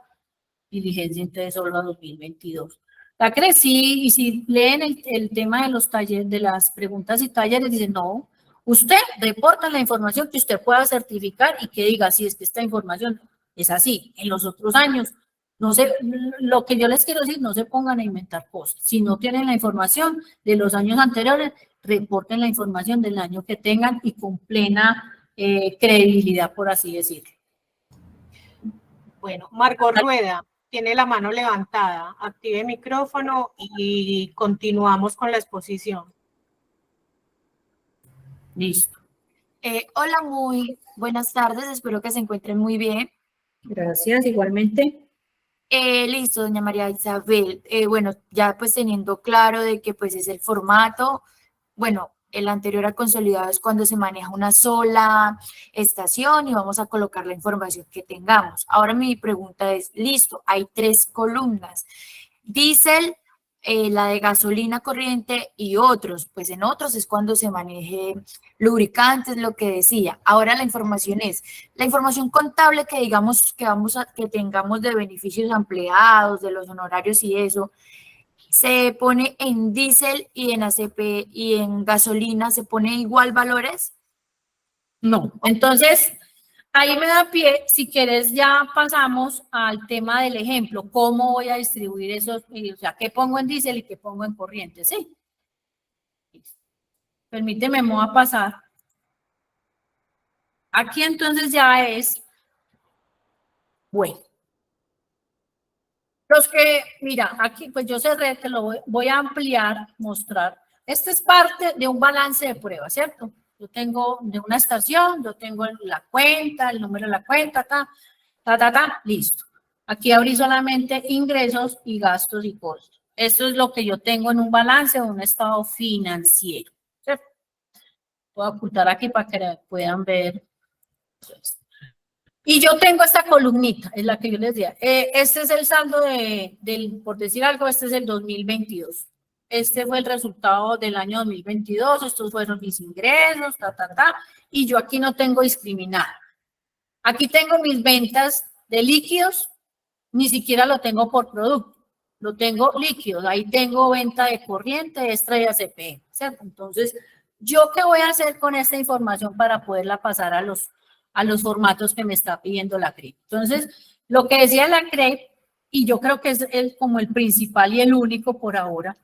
diligencia entonces solo a 2022. La crecí y si leen el tema de los talleres, de las preguntas y talleres, dicen, no, usted reporta la información que usted pueda certificar y que diga si es que esta información es así. En los otros años, no sé, lo que yo les quiero decir, no se pongan a inventar cosas. Si no tienen la información de los años anteriores, reporten la información del año que tengan y con plena credibilidad, por así decirlo. Bueno, Margot Rueda tiene la mano levantada. Active micrófono y continuamos con la exposición. Listo. Hola, muy buenas tardes. Espero que se encuentren muy bien. Gracias, igualmente. Listo, doña María Isabel. Bueno, ya pues teniendo claro de que pues es el formato, bueno, el anterior al consolidado es cuando se maneja una sola estación y vamos a colocar la información que tengamos. Ahora mi pregunta es, listo, hay 3 columnas. Diésel, la de gasolina corriente y otros. Pues en otros es cuando se maneje lubricantes, lo que decía. Ahora la información es, la información contable que digamos que tengamos de beneficios ampliados, de los honorarios y eso, se pone en diésel y en ACP y en gasolina, ¿se pone igual valores? No, entonces ahí me da pie, si quieres ya pasamos al tema del ejemplo, cómo voy a distribuir esos, o sea, qué pongo en diésel y qué pongo en corriente, ¿sí? Permíteme, me voy a pasar. Aquí entonces ya es, bueno. Los que, mira, aquí pues yo cerré, te lo voy a ampliar, mostrar. Este es parte de un balance de prueba, ¿cierto? Yo tengo de una estación, yo tengo la cuenta, el número de la cuenta, listo. Aquí abrí solamente ingresos y gastos y costos. Esto es lo que yo tengo en un balance o un estado financiero, ¿cierto? Voy a ocultar aquí para que puedan ver. Y yo tengo esta columnita, es la que yo les decía. Este es el saldo por decir algo, este es el 2022. Este fue el resultado del año 2022, estos fueron mis ingresos, y yo aquí no tengo discriminado. Aquí tengo mis ventas de líquidos, ni siquiera lo tengo por producto, lo tengo líquidos, ahí tengo venta de corriente, extra y ACP, ¿cierto? Entonces, ¿yo qué voy a hacer con esta información para poderla pasar a los formatos que me está pidiendo la CREP? Entonces, lo que decía la CREP, y yo creo que es como el principal y el único por ahora,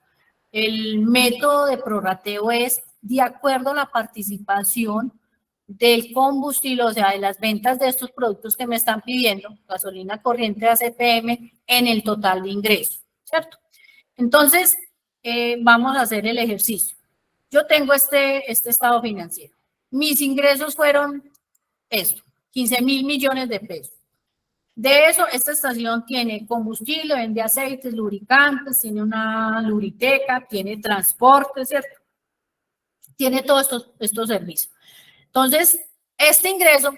el método de prorrateo es de acuerdo a la participación del combustible, o sea, de las ventas de estos productos que me están pidiendo, gasolina corriente, ACPM, en el total de ingresos, ¿cierto? Entonces, vamos a hacer el ejercicio. Yo tengo este estado financiero. Mis ingresos fueron esto, 15.000 millones de pesos. De eso, esta estación tiene combustible, vende aceites, lubricantes, tiene una lubriteca, tiene transporte, ¿cierto? Tiene todos estos servicios. Entonces, este ingreso,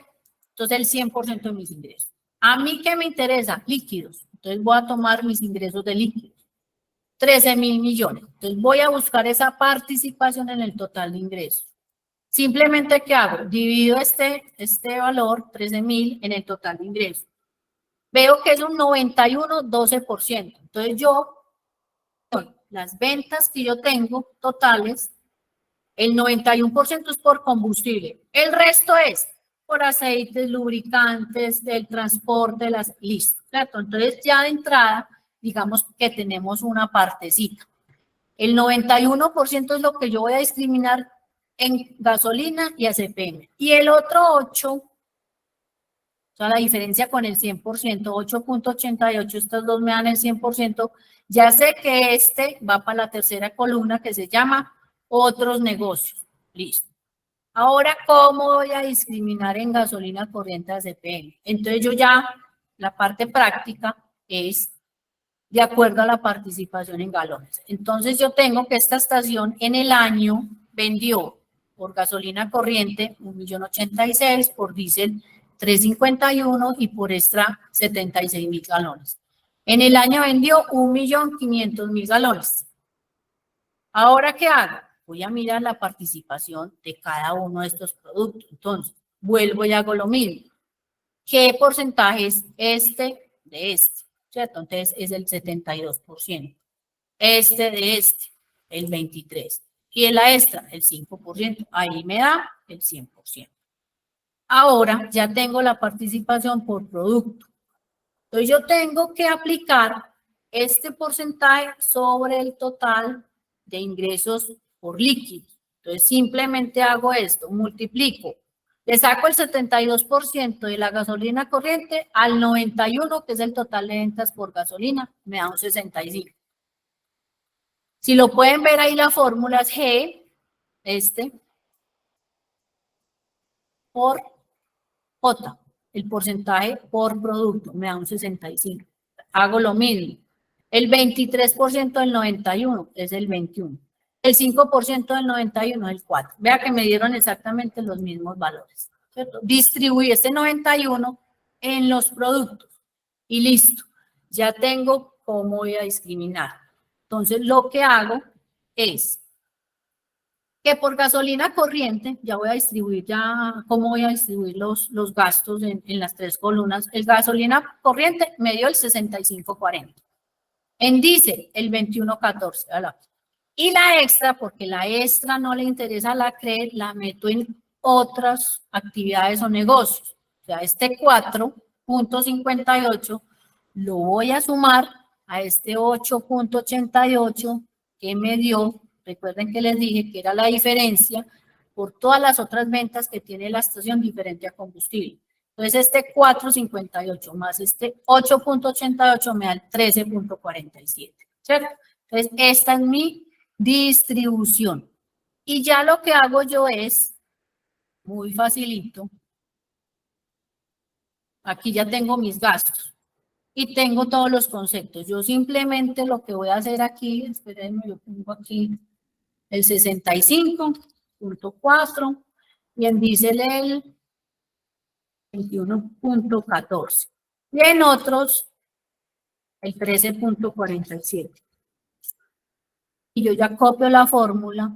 entonces el 100% de mis ingresos. ¿A mí qué me interesa? Líquidos. Entonces voy a tomar mis ingresos de líquidos. 13.000 millones. Entonces voy a buscar esa participación en el total de ingresos. Simplemente, ¿qué hago? Divido este valor, 13.000, en el total de ingresos. Veo que es un 91,12%. Entonces yo, las ventas que yo tengo totales, el 91% es por combustible. El resto es por aceites, lubricantes, del transporte, listo, ¿cierto? Entonces ya de entrada, digamos que tenemos una partecita. El 91% es lo que yo voy a discriminar en gasolina y ACPM. Y el otro 8%, o sea, la diferencia con el 100%, 8.88, estos dos me dan el 100%, ya sé que este va para la tercera columna que se llama otros negocios. Listo. Ahora, ¿cómo voy a discriminar en gasolina corriente ACPM? Entonces yo ya, la parte práctica es de acuerdo a la participación en galones. Entonces yo tengo que esta estación en el año vendió por gasolina corriente 1.086.000, por diésel 351 y por extra 76.000 galones. En el año vendió 1.500.000 galones. Ahora, ¿qué hago? Voy a mirar la participación de cada uno de estos productos. Entonces, vuelvo y hago lo mismo. ¿Qué porcentaje es este de este? ¿Cierto? Entonces, es el 72%. Este de este, el 23%. Y en la extra, el 5%. Ahí me da el 100%. Ahora ya tengo la participación por producto. Entonces yo tengo que aplicar este porcentaje sobre el total de ingresos por líquidos. Entonces simplemente hago esto, multiplico. Le saco el 72% de la gasolina corriente al 91%, que es el total de ventas por gasolina, me da un 65%. Si lo pueden ver ahí, la fórmula es G, por J, el porcentaje por producto, me da un 65. Hago lo mismo. El 23% del 91 es el 21. El 5% del 91 es el 4. Vea que me dieron exactamente los mismos valores, ¿cierto? Distribuí este 91 en los productos y listo. Ya tengo cómo voy a discriminar. Entonces, lo que hago es que por gasolina corriente, ya voy a distribuir, cómo voy a distribuir los gastos en las tres columnas. El gasolina corriente me dio el 65.40. En diésel, el 21.14. Y la extra, porque la extra no le interesa a la CRE, la meto en otras actividades o negocios. O sea, este 4.58 lo voy a sumar a este 8.88 que me dio Recuerden que les dije que era la diferencia por todas las otras ventas que tiene la estación diferente a combustible. Entonces, este 4.58 más este 8.88 me da el 13.47, ¿cierto? Entonces, esta es mi distribución. Y ya lo que hago yo es, muy facilito, aquí ya tengo mis gastos y tengo todos los conceptos. Yo simplemente lo que voy a hacer aquí, espérenme, yo pongo aquí el 65.4 y en diésel el 21.14 y en otros el 13.47. Y yo ya copio la fórmula.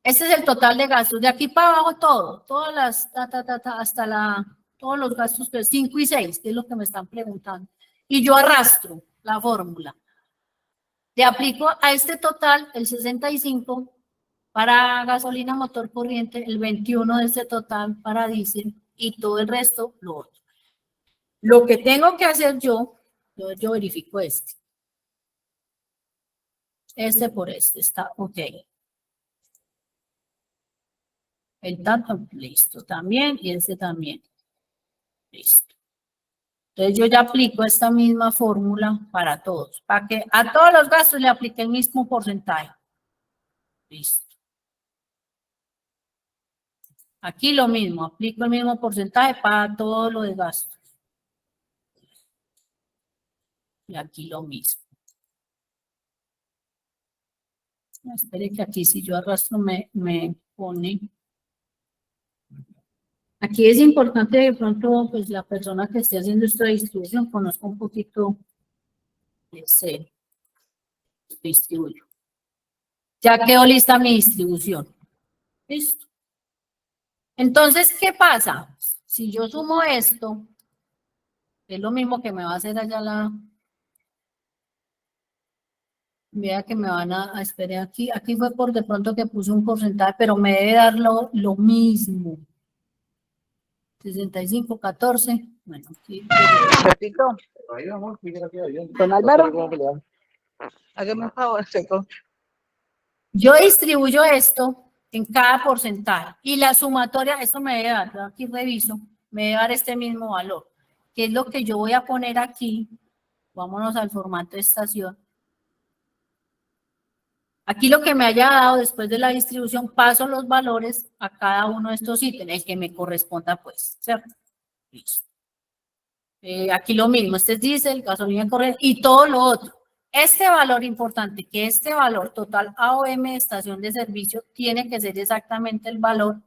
Este es el total de gastos. De aquí para abajo todo, todas las, hasta todos los gastos, que 5 y 6, que es lo que me están preguntando. Y yo arrastro la fórmula. Le aplico a este total el 65 para gasolina motor corriente, el 21 de este total para diésel y todo el resto lo otro. Lo que tengo que hacer yo verifico este. Este por este está ok. El dato, listo, también, y este también. Listo. Entonces yo ya aplico esta misma fórmula para todos, para que a todos los gastos le aplique el mismo porcentaje. Listo. Aquí lo mismo, aplico el mismo porcentaje para todo lo de gastos. Y aquí lo mismo. Espere que aquí si yo arrastro me pone. Aquí es importante de pronto, pues la persona que esté haciendo esta distribución conozca un poquito de Excel. Distribuyo. Ya quedó lista mi distribución. Listo. Entonces, ¿qué pasa? Si yo sumo esto, es lo mismo que me va a hacer allá la... Vea que me van a esperar aquí. Aquí fue por de pronto que puse un porcentaje, pero me debe dar lo mismo. 65, 14. Bueno, aquí. Repito. Don Álvaro, hágame un favor, Seco. Yo distribuyo esto en cada porcentaje y la sumatoria, eso me debe dar, yo aquí reviso, me debe dar este mismo valor, que es lo que yo voy a poner aquí. Vámonos al formato de estación. Aquí lo que me haya dado después de la distribución, paso los valores a cada uno de estos ítems, el que me corresponda, pues, ¿cierto? Listo. Aquí lo mismo, este es diésel, gasolina corriente y todo lo otro. Este valor importante, que este valor total AOM de estación de servicio tiene que ser exactamente el valor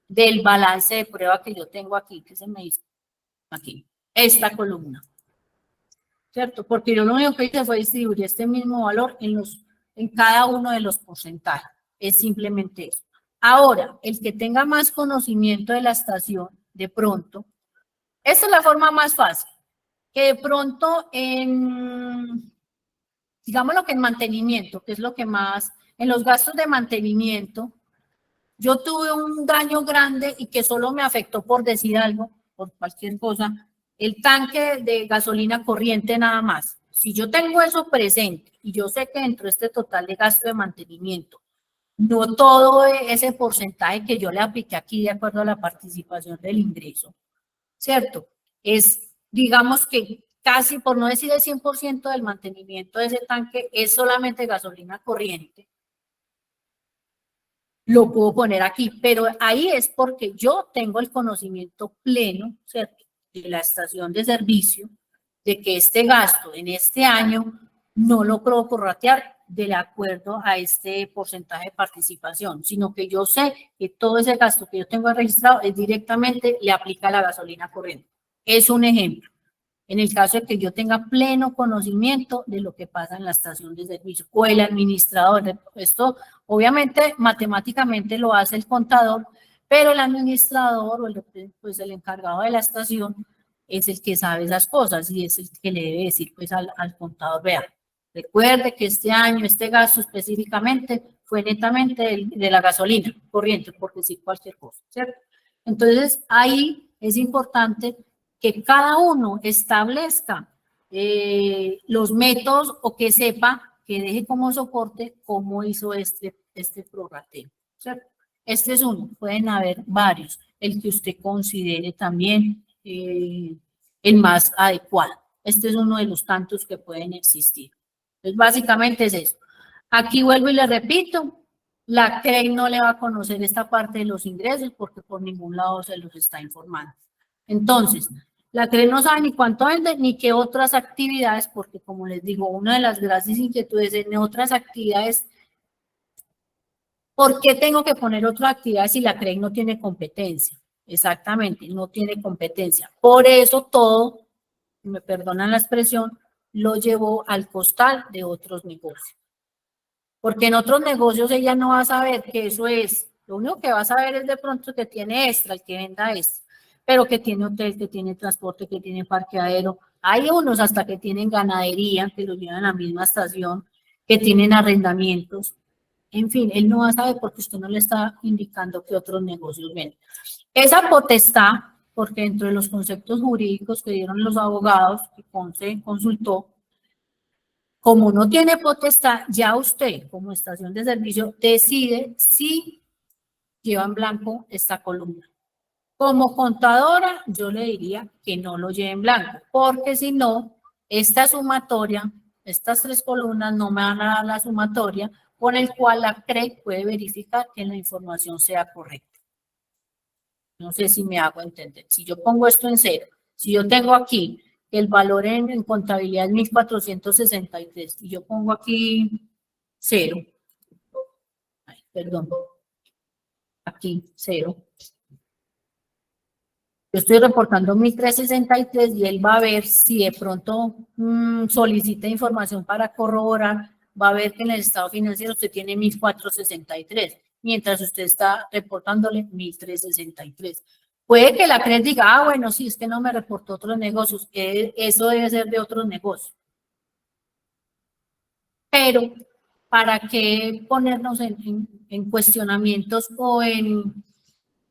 del balance de prueba que yo tengo aquí, que se me hizo aquí, esta columna. ¿Cierto? Porque yo lo único que hice fue distribuir este mismo valor en cada uno de los porcentajes. Es simplemente eso. Ahora, el que tenga más conocimiento de la estación, de pronto, esta es la forma más fácil, que de pronto digámoslo que en mantenimiento, que es lo que más, en los gastos de mantenimiento, yo tuve un daño grande y que solo me afectó por decir algo, por cualquier cosa, el tanque de gasolina corriente nada más. Si yo tengo eso presente y yo sé que dentro de este total de gasto de mantenimiento, no todo ese porcentaje que yo le apliqué aquí de acuerdo a la participación del ingreso, ¿cierto? Es, digamos que casi, por no decir el 100% del mantenimiento de ese tanque, es solamente gasolina corriente. Lo puedo poner aquí, pero ahí es porque yo tengo el conocimiento pleno, ¿cierto?, de la estación de servicio, de que este gasto en este año no lo puedo prorratear de acuerdo a este porcentaje de participación, sino que yo sé que todo ese gasto que yo tengo registrado es directamente le aplica a la gasolina corriente. Es un ejemplo. En el caso de que yo tenga pleno conocimiento de lo que pasa en la estación de servicio o el administrador. Esto obviamente matemáticamente lo hace el contador, pero el administrador o pues el encargado de la estación es el que sabe esas cosas y es el que le debe decir pues al contador, vea, recuerde que este año este gasto específicamente fue netamente de la gasolina corriente, por decir cualquier cosa, ¿cierto? Entonces ahí es importante que cada uno establezca los métodos o que sepa que deje como soporte cómo hizo este prorrateo, ¿cierto? Este es uno, pueden haber varios, el que usted considere también el más adecuado. Este es uno de los tantos que pueden existir. Entonces, básicamente es eso. Aquí vuelvo y le repito, la CREI no le va a conocer esta parte de los ingresos porque por ningún lado se los está informando. Entonces, la CREI no sabe ni cuánto vende ni qué otras actividades, porque como les digo, una de las grandes inquietudes en otras actividades, ¿por qué tengo que poner otra actividad si la CREI no tiene competencia? Exactamente, no tiene competencia. Por eso todo, me perdonan la expresión, lo llevó al costal de otros negocios. Porque en otros negocios ella no va a saber que eso es. Lo único que va a saber es de pronto que tiene extra, el que venda extra, pero que tiene hotel, que tiene transporte, que tiene parqueadero. Hay unos hasta que tienen ganadería, que los llevan a la misma estación, que tienen arrendamientos. En fin, él no va a saber porque usted no le está indicando que otros negocios venden. Esa potestad, porque dentro de los conceptos jurídicos que dieron los abogados que Conce consultó, como no tiene potestad, ya usted como estación de servicio decide si lleva en blanco esta columna. Como contadora, yo le diría que no lo lleve en blanco, porque si no, esta sumatoria, estas 3 columnas no me van a dar la sumatoria con el cual la CREI puede verificar que la información sea correcta. No sé si me hago entender. Si yo pongo esto en 0, si yo tengo aquí el valor en contabilidad es 1.463 y yo pongo aquí 0, ay, perdón, aquí 0. Yo estoy reportando 1.363 y él va a ver si de pronto solicita información para corroborar, va a ver que en el estado financiero usted tiene 1.463, mientras usted está reportándole 1.363. Puede que la CREI diga, ah, bueno, sí, es que no me reportó otros negocios, eso debe ser de otros negocios. Pero, ¿para qué ponernos en cuestionamientos o en,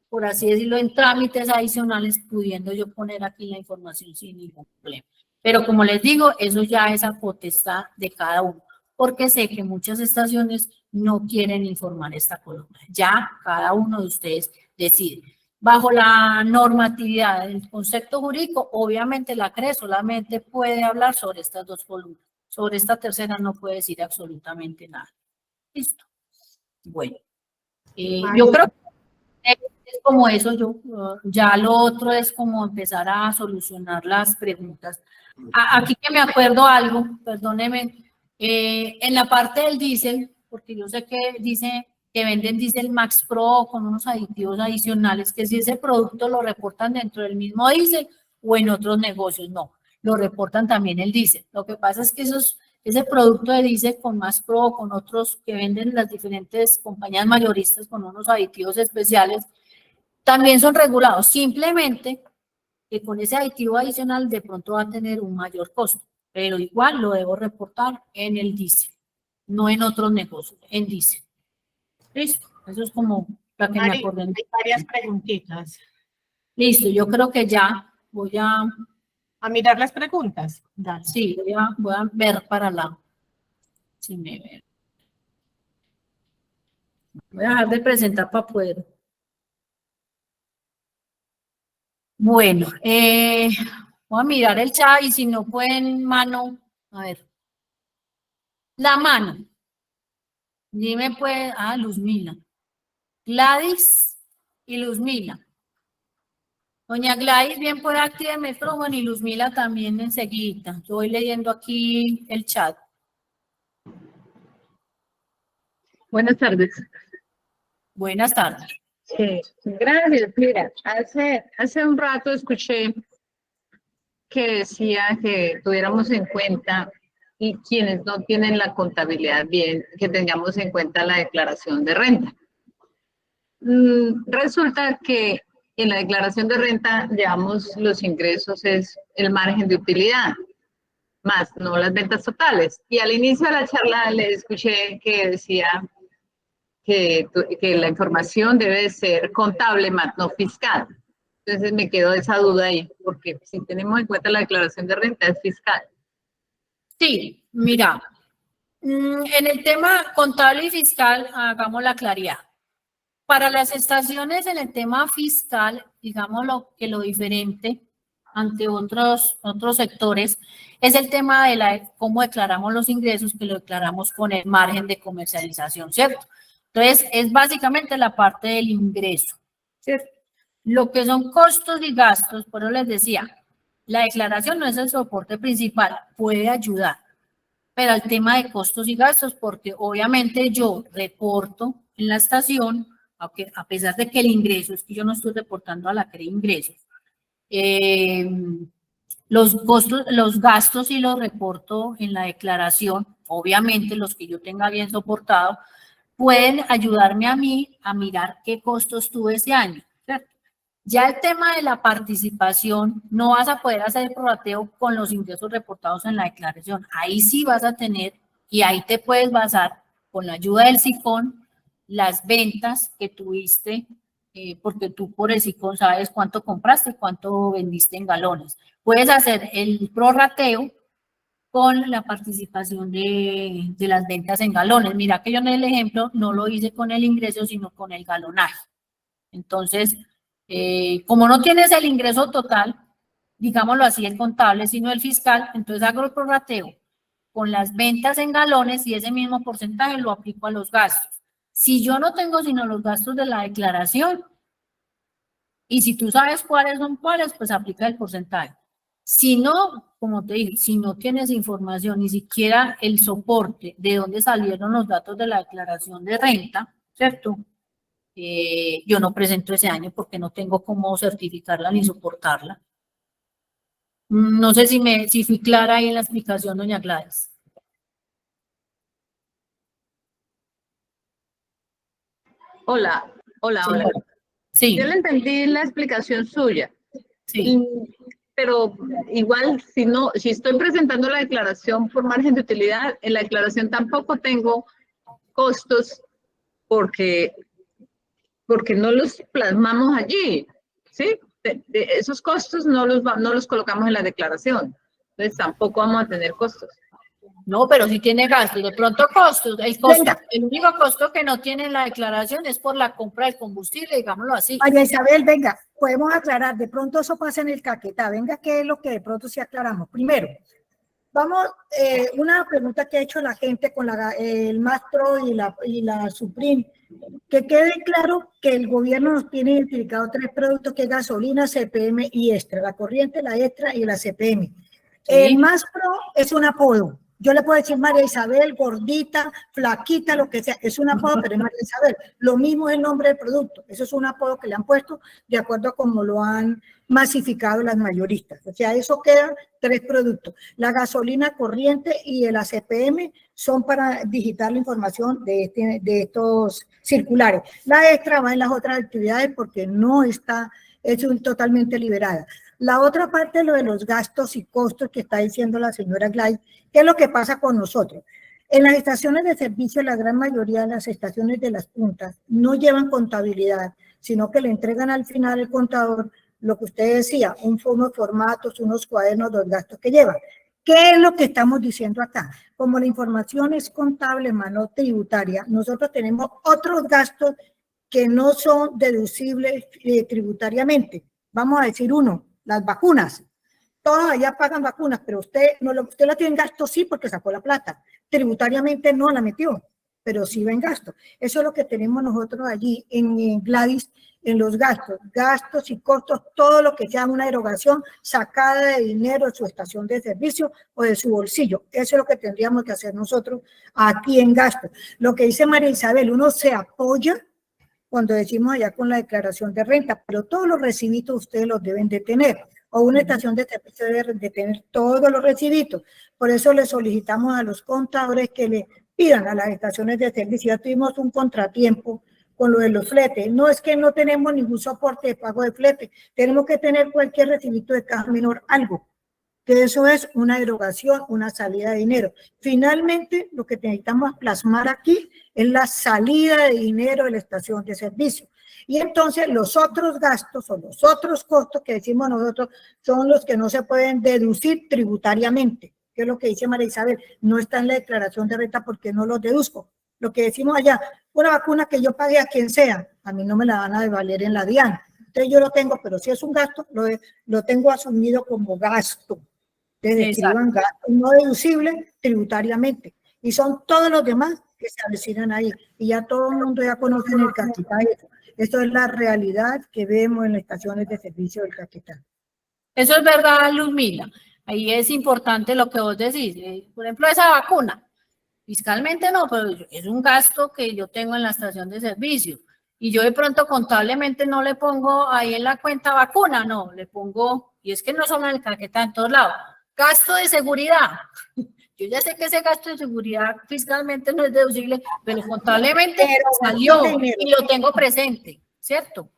por así decirlo, en trámites adicionales, pudiendo yo poner aquí la información sin ningún problema? Pero como les digo, eso ya es a potestad de cada uno, porque sé que muchas estaciones no quieren informar esta columna. Ya cada uno de ustedes decide. Bajo la normatividad del concepto jurídico, obviamente la CREI solamente puede hablar sobre estas 2 columnas. Sobre esta tercera no puede decir absolutamente nada. Listo. Bueno, yo creo que es como eso, ya lo otro es como empezar a solucionar las preguntas. Aquí que me acuerdo algo, perdóneme, en la parte del diésel, porque yo sé que dice que venden diésel Max Pro con unos aditivos adicionales, que si ese producto lo reportan dentro del mismo diésel o en otros negocios, no, lo reportan también el diésel. Lo que pasa es que ese producto de diésel con Max Pro, con otros que venden las diferentes compañías mayoristas con unos aditivos especiales, también son regulados, simplemente que con ese aditivo adicional de pronto va a tener un mayor costo, pero igual lo debo reportar en el diésel, no en otros negocios, en diésel. Listo, eso es como la que me acordé. Hay varias preguntitas. Listo, yo creo que ya voy a mirar las preguntas. dar, sí, voy a ver para la, si me ve. Voy a dejar de presentar para poder. Bueno, voy a mirar el chat y si no pueden mano, a ver. La mano. Dime pues, Luzmila. Gladys y Luzmila. Doña Gladys, bien puede activar el micrófono y Luzmila también enseguida. Yo voy leyendo aquí el chat. Buenas tardes. Buenas tardes. Gracias. Mira, hace un rato escuché que decía que tuviéramos en cuenta y quienes no tienen la contabilidad bien, que tengamos en cuenta la declaración de renta. Resulta que en la declaración de renta llevamos los ingresos, es el margen de utilidad, más no las ventas totales. Y al inicio de la charla le escuché que decía que la información debe ser contable más no fiscal. Entonces me quedó esa duda ahí, porque si tenemos en cuenta la declaración de renta es fiscal. Sí, mira, En el tema contable y fiscal, hagamos la claridad. Para las estaciones en el tema fiscal, digamos lo diferente ante otros sectores es el tema de cómo declaramos los ingresos, que lo declaramos con el margen de comercialización, ¿cierto? Entonces, es básicamente la parte del ingreso, ¿cierto? Lo que son costos y gastos, por eso les decía, la declaración no es el soporte principal, puede ayudar, pero el tema de costos y gastos, porque obviamente yo reporto en la estación, aunque a pesar de que el ingreso, es que yo no estoy reportando a la CRE ingresos, los costos, los gastos sí los reporto en la declaración, obviamente los que yo tenga bien soportado, pueden ayudarme a mí a mirar qué costos tuve ese año, ¿cierto? Ya el tema de la participación, no vas a poder hacer el prorrateo con los ingresos reportados en la declaración. Ahí sí vas a tener, y ahí te puedes basar con la ayuda del SICON, las ventas que tuviste, porque tú por el SICON sabes cuánto compraste, cuánto vendiste en galones. Puedes hacer el prorrateo con la participación de las ventas en galones. Mira que yo en el ejemplo no lo hice con el ingreso, sino con el galonaje. Entonces, como no tienes el ingreso total, digámoslo así, el contable, sino el fiscal, entonces hago el prorrateo con las ventas en galones y ese mismo porcentaje lo aplico a los gastos. Si yo no tengo sino los gastos de la declaración, y si tú sabes cuáles son cuáles, pues aplica el porcentaje. Si no, como te dije, si no tienes información, ni siquiera el soporte de dónde salieron los datos de la declaración de renta, ¿cierto? Yo no presento ese año porque no tengo cómo certificarla ni soportarla. No sé si fui clara ahí en la explicación, doña Gladys. Hola, hola, Sí. hola. Sí, Yo le entendí la explicación suya, sí. pero igual si estoy presentando la declaración por margen de utilidad, en la declaración tampoco tengo costos porque no los plasmamos allí, ¿sí? Esos costos no los colocamos en la declaración, entonces tampoco vamos a tener costos. No, pero sí tiene gastos. De pronto costos. El único costo que no tiene en la declaración es por la compra del combustible, digámoslo así. María Isabel, venga, podemos aclarar, de pronto eso pasa en el Caquetá, venga, ¿qué es lo que de pronto sí aclaramos? Primero, vamos, una pregunta que ha hecho la gente con el Mastro y la Supreme, que quede claro que el gobierno nos tiene identificado 3 productos, que es gasolina, CPM y extra, la corriente, la extra y la CPM. El Mastro es un apodo. Yo le puedo decir María Isabel, gordita, flaquita, lo que sea, es un apodo, pero es María Isabel. Lo mismo es el nombre del producto, eso es un apodo que le han puesto de acuerdo a cómo lo han masificado las mayoristas. O sea, eso quedan 3 productos. La gasolina corriente y el ACPM son para digitar la información de estos circulares. La extra va en las otras actividades porque no está, es totalmente liberada. La otra parte, lo de los gastos y costos que está diciendo la señora Gladys, ¿qué es lo que pasa con nosotros? En las estaciones de servicio, la gran mayoría de las estaciones de las puntas no llevan contabilidad, sino que le entregan al final el contador lo que usted decía, unos formatos, unos cuadernos, los gastos que llevan. ¿Qué es lo que estamos diciendo acá? Como la información es contable, no tributaria, nosotros tenemos otros gastos que no son deducibles tributariamente. Vamos a decir uno, las vacunas. Todos allá pagan vacunas, pero usted la tiene en gasto sí porque sacó la plata. Tributariamente no la metió, pero sí va en gasto. Eso es lo que tenemos nosotros allí en Gladys, en los gastos y costos, todo lo que sea una erogación sacada de dinero de su estación de servicio o de su bolsillo. Eso es lo que tendríamos que hacer nosotros aquí en gasto. Lo que dice María Isabel, uno se apoya cuando decimos allá con la declaración de renta, pero todos los recibitos ustedes los deben de tener, o una estación de servicio debe de tener todos los recibitos. Por eso le solicitamos a los contadores que le pidan a las estaciones de servicio. Ya tuvimos un contratiempo con lo de los fletes. No es que no tenemos ningún soporte de pago de flete, tenemos que tener cualquier recibito de caja menor, algo. Que eso es una erogación, una salida de dinero. Finalmente, lo que necesitamos plasmar aquí es la salida de dinero de la estación de servicio. Y entonces los otros gastos o los otros costos que decimos nosotros son los que no se pueden deducir tributariamente. que es lo que dice María Isabel, no está en la declaración de renta porque no lo deduzco. Lo que decimos allá, una vacuna que yo pague a quien sea, a mí no me la van a devaluar en la DIAN. Entonces yo lo tengo, pero si es un gasto, lo tengo asumido como gasto. Entonces escriban gasto no deducible tributariamente. Y son todos los demás que se avecinan ahí. Y ya todo el mundo ya conoce el capital. Esto es la realidad que vemos en las estaciones de servicio del capital. Eso es verdad, Luzmila. Ahí es importante lo que vos decís. Por ejemplo, esa vacuna. Fiscalmente no, pero es un gasto que yo tengo en la estación de servicio. Y yo de pronto contablemente no le pongo ahí en la cuenta vacuna, no, le pongo, y es que no son en el Caquetá, en todos lados, gasto de seguridad. Yo ya sé que ese gasto de seguridad fiscalmente no es deducible, pero contablemente salió y lo tengo presente, ¿cierto?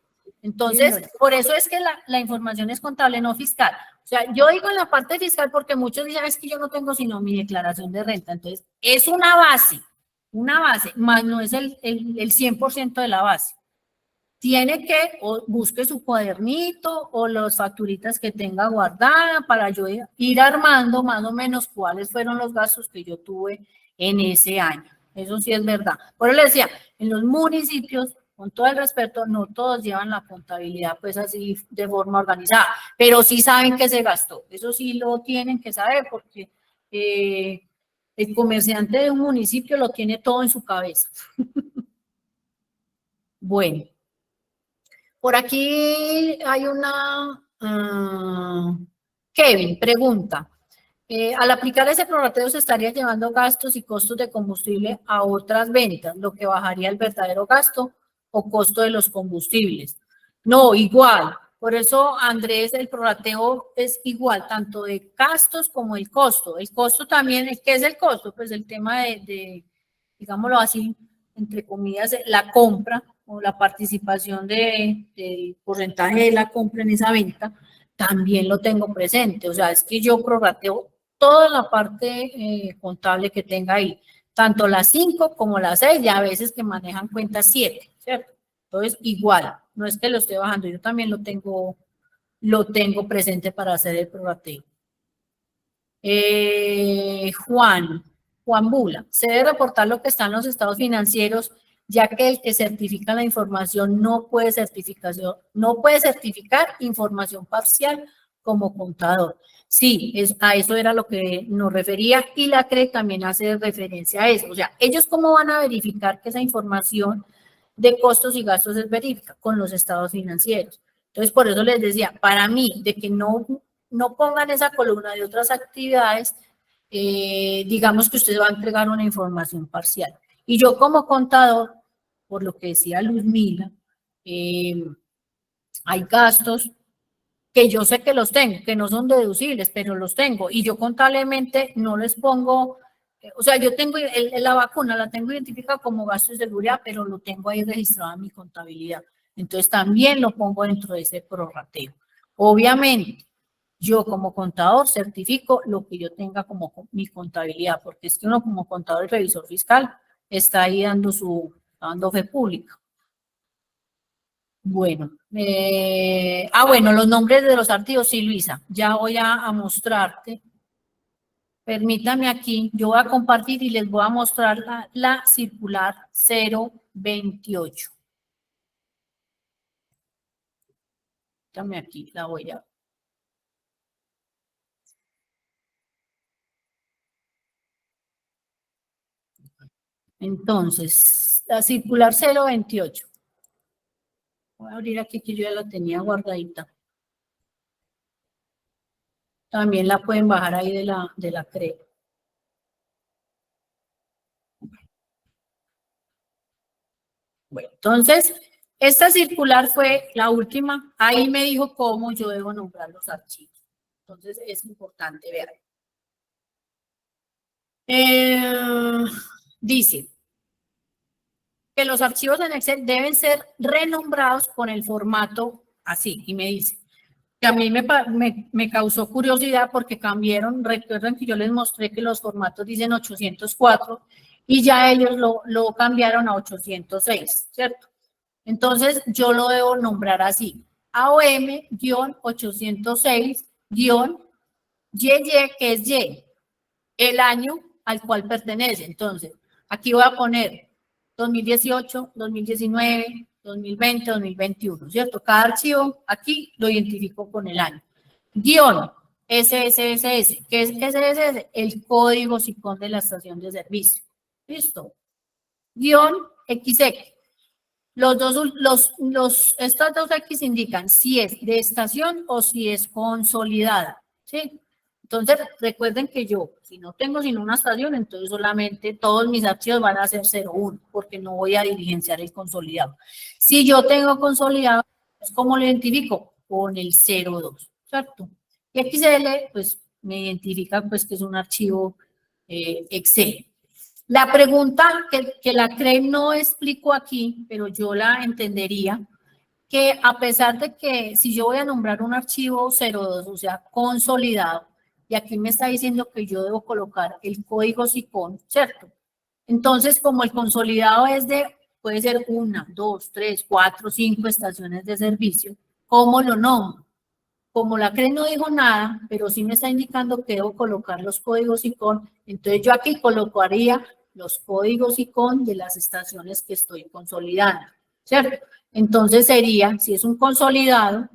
Entonces, por eso es que la información es contable, no fiscal. O sea, yo digo en la parte fiscal porque muchos dicen, es que yo no tengo sino mi declaración de renta. Entonces, es una base, más no es el 100% de la base. Tiene que, o busque su cuadernito o las facturitas que tenga guardada para yo ir armando más o menos cuáles fueron los gastos que yo tuve en ese año. Eso sí es verdad. Por eso le decía, en los municipios, con todo el respeto, no todos llevan la contabilidad pues así de forma organizada, pero sí saben que se gastó. Eso sí lo tienen que saber porque el comerciante de un municipio lo tiene todo en su cabeza. Bueno. Por aquí hay una, Kevin pregunta, al aplicar ese prorrateo se estaría llevando gastos y costos de combustible a otras ventas, lo que bajaría el verdadero gasto o costo de los combustibles. No, igual. Por eso, Andrés, el prorrateo es igual, tanto de gastos como el costo. El costo también, ¿qué es el costo? Pues el tema digámoslo así, entre comillas, la compra o la participación del porcentaje de la compra en esa venta, también lo tengo presente. O sea, es que yo prorrateo toda la parte contable que tenga ahí, tanto las 5 como las 6, y a veces que manejan cuentas 7, ¿cierto? Entonces, igual, no es que lo esté bajando, yo también lo tengo presente para hacer el prorrateo. Juan Bula, se debe reportar lo que está en los estados financieros, ya que el que certifica la información no puede certificar información parcial como contador. Sí, a eso era lo que nos refería y la CRE también hace referencia a eso. O sea, ellos cómo van a verificar que esa información de costos y gastos es verídica con los estados financieros. Entonces, por eso les decía, para mí, de que no pongan esa columna de otras actividades, digamos que usted va a entregar una información parcial. Y yo como contador, por lo que decía Luzmila, hay gastos que yo sé que los tengo, que no son deducibles, pero los tengo. Y yo contablemente no les pongo, o sea, yo tengo la vacuna, la tengo identificada como gasto de seguridad, pero lo tengo ahí registrado en mi contabilidad. Entonces también lo pongo dentro de ese prorrateo. Obviamente, yo como contador certifico lo que yo tenga como mi contabilidad, porque es que uno como contador y revisor fiscal está ahí dando fe pública. Bueno, bueno, los nombres de los archivos, sí, Luisa, ya voy a mostrarte. Permítame aquí, yo voy a compartir y les voy a mostrar la circular 028. Dame aquí, la voy a... Entonces, la circular 028. Voy a abrir aquí que yo ya la tenía guardadita. También la pueden bajar ahí de la CRE. Bueno, entonces, esta circular fue la última. Ahí me dijo cómo yo debo nombrar los archivos. Entonces, es importante ver. Dice que los archivos en Excel deben ser renombrados con el formato así. Y me dice que a mí me causó curiosidad porque cambiaron. Recuerden que yo les mostré que los formatos dicen 804 y ya ellos lo cambiaron a 806, ¿cierto? Entonces, yo lo debo nombrar así. AOM-806-YY, que es Y. el año al cual pertenece. Entonces, aquí voy a poner 2018, 2019, 2020, 2021, ¿cierto? Cada archivo aquí lo identifico con el año. Guión SSSS. ¿Qué es SSS? El código SICON de la estación de servicio. ¿Listo? Guión XX. Estos dos X indican si es de estación o si es consolidada, ¿sí? Entonces, recuerden que yo, si no tengo sino una estación, entonces solamente todos mis archivos van a ser 01, porque no voy a diligenciar el consolidado. Si yo tengo consolidado, ¿cómo lo identifico? Con el 02, ¿cierto? Y XL, pues, me identifica, pues, que es un archivo Excel. La pregunta que la CREM no explicó aquí, pero yo la entendería, que a pesar de que si yo voy a nombrar un archivo 02, o sea, consolidado, y aquí me está diciendo que yo debo colocar el código SICON, ¿cierto? Entonces, como el consolidado es puede ser 1, 2, 3, 4, 5 estaciones de servicio, ¿cómo lo nombro? Como la CRE no dijo nada, pero sí me está indicando que debo colocar los códigos SICON, entonces yo aquí colocaría los códigos SICON de las estaciones que estoy consolidando, ¿cierto? Entonces sería, si es un consolidado,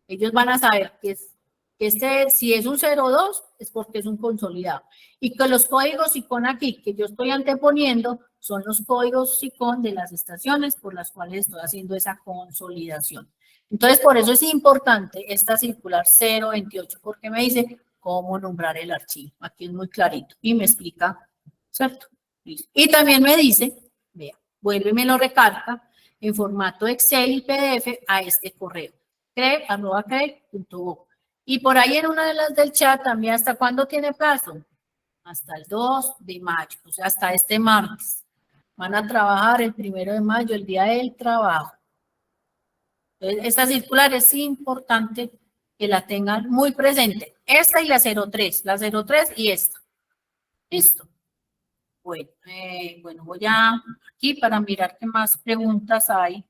ellos van a saber que si es un 02, es porque es un consolidado. Y que los códigos SICON aquí, que yo estoy anteponiendo, son los códigos SICON de las estaciones por las cuales estoy haciendo esa consolidación. Entonces, por eso es importante esta circular 028, porque me dice cómo nombrar el archivo. Aquí es muy clarito y me explica, ¿cierto? Y también me dice, vea, vuelve y me lo recarga en formato Excel y PDF a este correo, crec@crec.gov. Y por ahí en una de las del chat también, ¿hasta cuándo tiene plazo? Hasta el 2 de mayo, o sea, hasta este martes. Van a trabajar el 1 de mayo, el día del trabajo. Entonces, esta circular es importante que la tengan muy presente. Esta y la 03 y esta. Listo. Bueno, voy aquí para mirar qué más preguntas hay.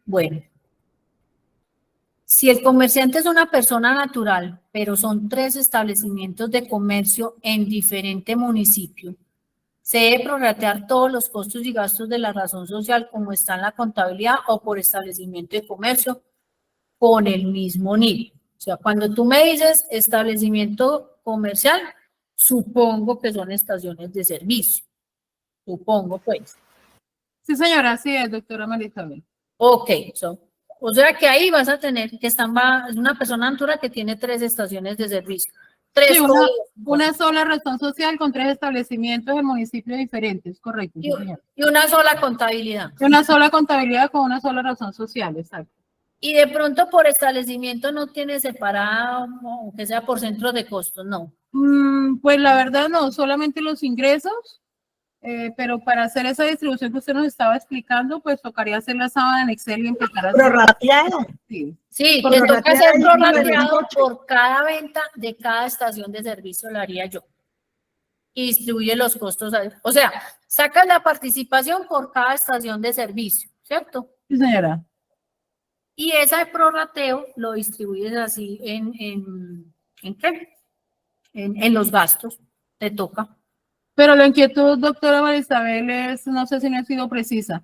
Bueno. Si el comerciante es una persona natural, pero son 3 establecimientos de comercio en diferente municipio, se debe prorratear todos los costos y gastos de la razón social como está en la contabilidad o por establecimiento de comercio con el mismo nivel. O sea, cuando tú me dices establecimiento comercial, supongo que son estaciones de servicio. Supongo, pues. Sí, señora, así es, doctora María Isabel. Ok, o sea que ahí vas a tener que es una persona natural que tiene 3 estaciones de servicio. Sí, una sola razón social con 3 establecimientos en municipios diferentes, correcto. Sí, señora. Y una sola contabilidad. Una sola contabilidad con una sola razón social, exacto. Y de pronto por establecimiento no tiene separado, aunque sea por centros de costos, no. Pues la verdad no, solamente los ingresos, pero para hacer esa distribución que usted nos estaba explicando, pues tocaría hacer la sábana en Excel y empezar a hacer. Prorrateado. Sí. Sí, te toca hacer prorrateado por cada venta de cada estación de servicio, lo haría yo. Y distribuye los costos, o sea, sacas la participación por cada estación de servicio, ¿cierto? Sí, señora. Y ese prorrateo lo distribuyes así ¿en qué? En los gastos, te toca. Pero la inquietud, doctora María Isabel, es, no sé si no ha sido precisa.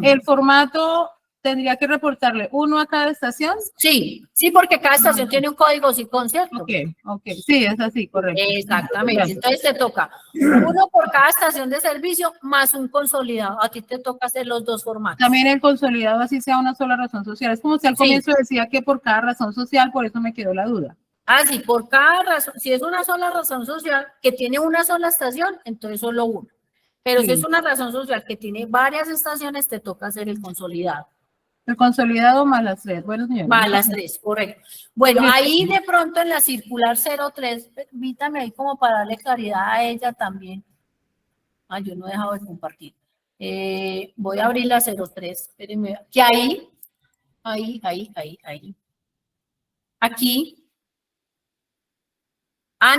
¿El formato tendría que reportarle uno a cada estación? Sí, porque cada estación tiene un código SICON, ¿cierto? Ok, sí, es así, correcto. Exactamente, entonces te toca uno por cada estación de servicio más un consolidado. A ti te toca hacer los 2 formatos. También el consolidado así sea una sola razón social. Es como si al comienzo decía que por cada razón social, por eso me quedó la duda. Ah, sí, por cada razón, si es una sola razón social que tiene una sola estación, entonces solo una. Pero si es una razón social que tiene varias estaciones, te toca hacer el consolidado. El consolidado más las 3. Bueno, señora. Más las 3, correcto. Bueno, ahí de pronto en la circular 03, permítame ahí como para darle claridad a ella también. Yo no he dejado de compartir. Voy a abrir la 03, espérenme. Que ahí. Aquí.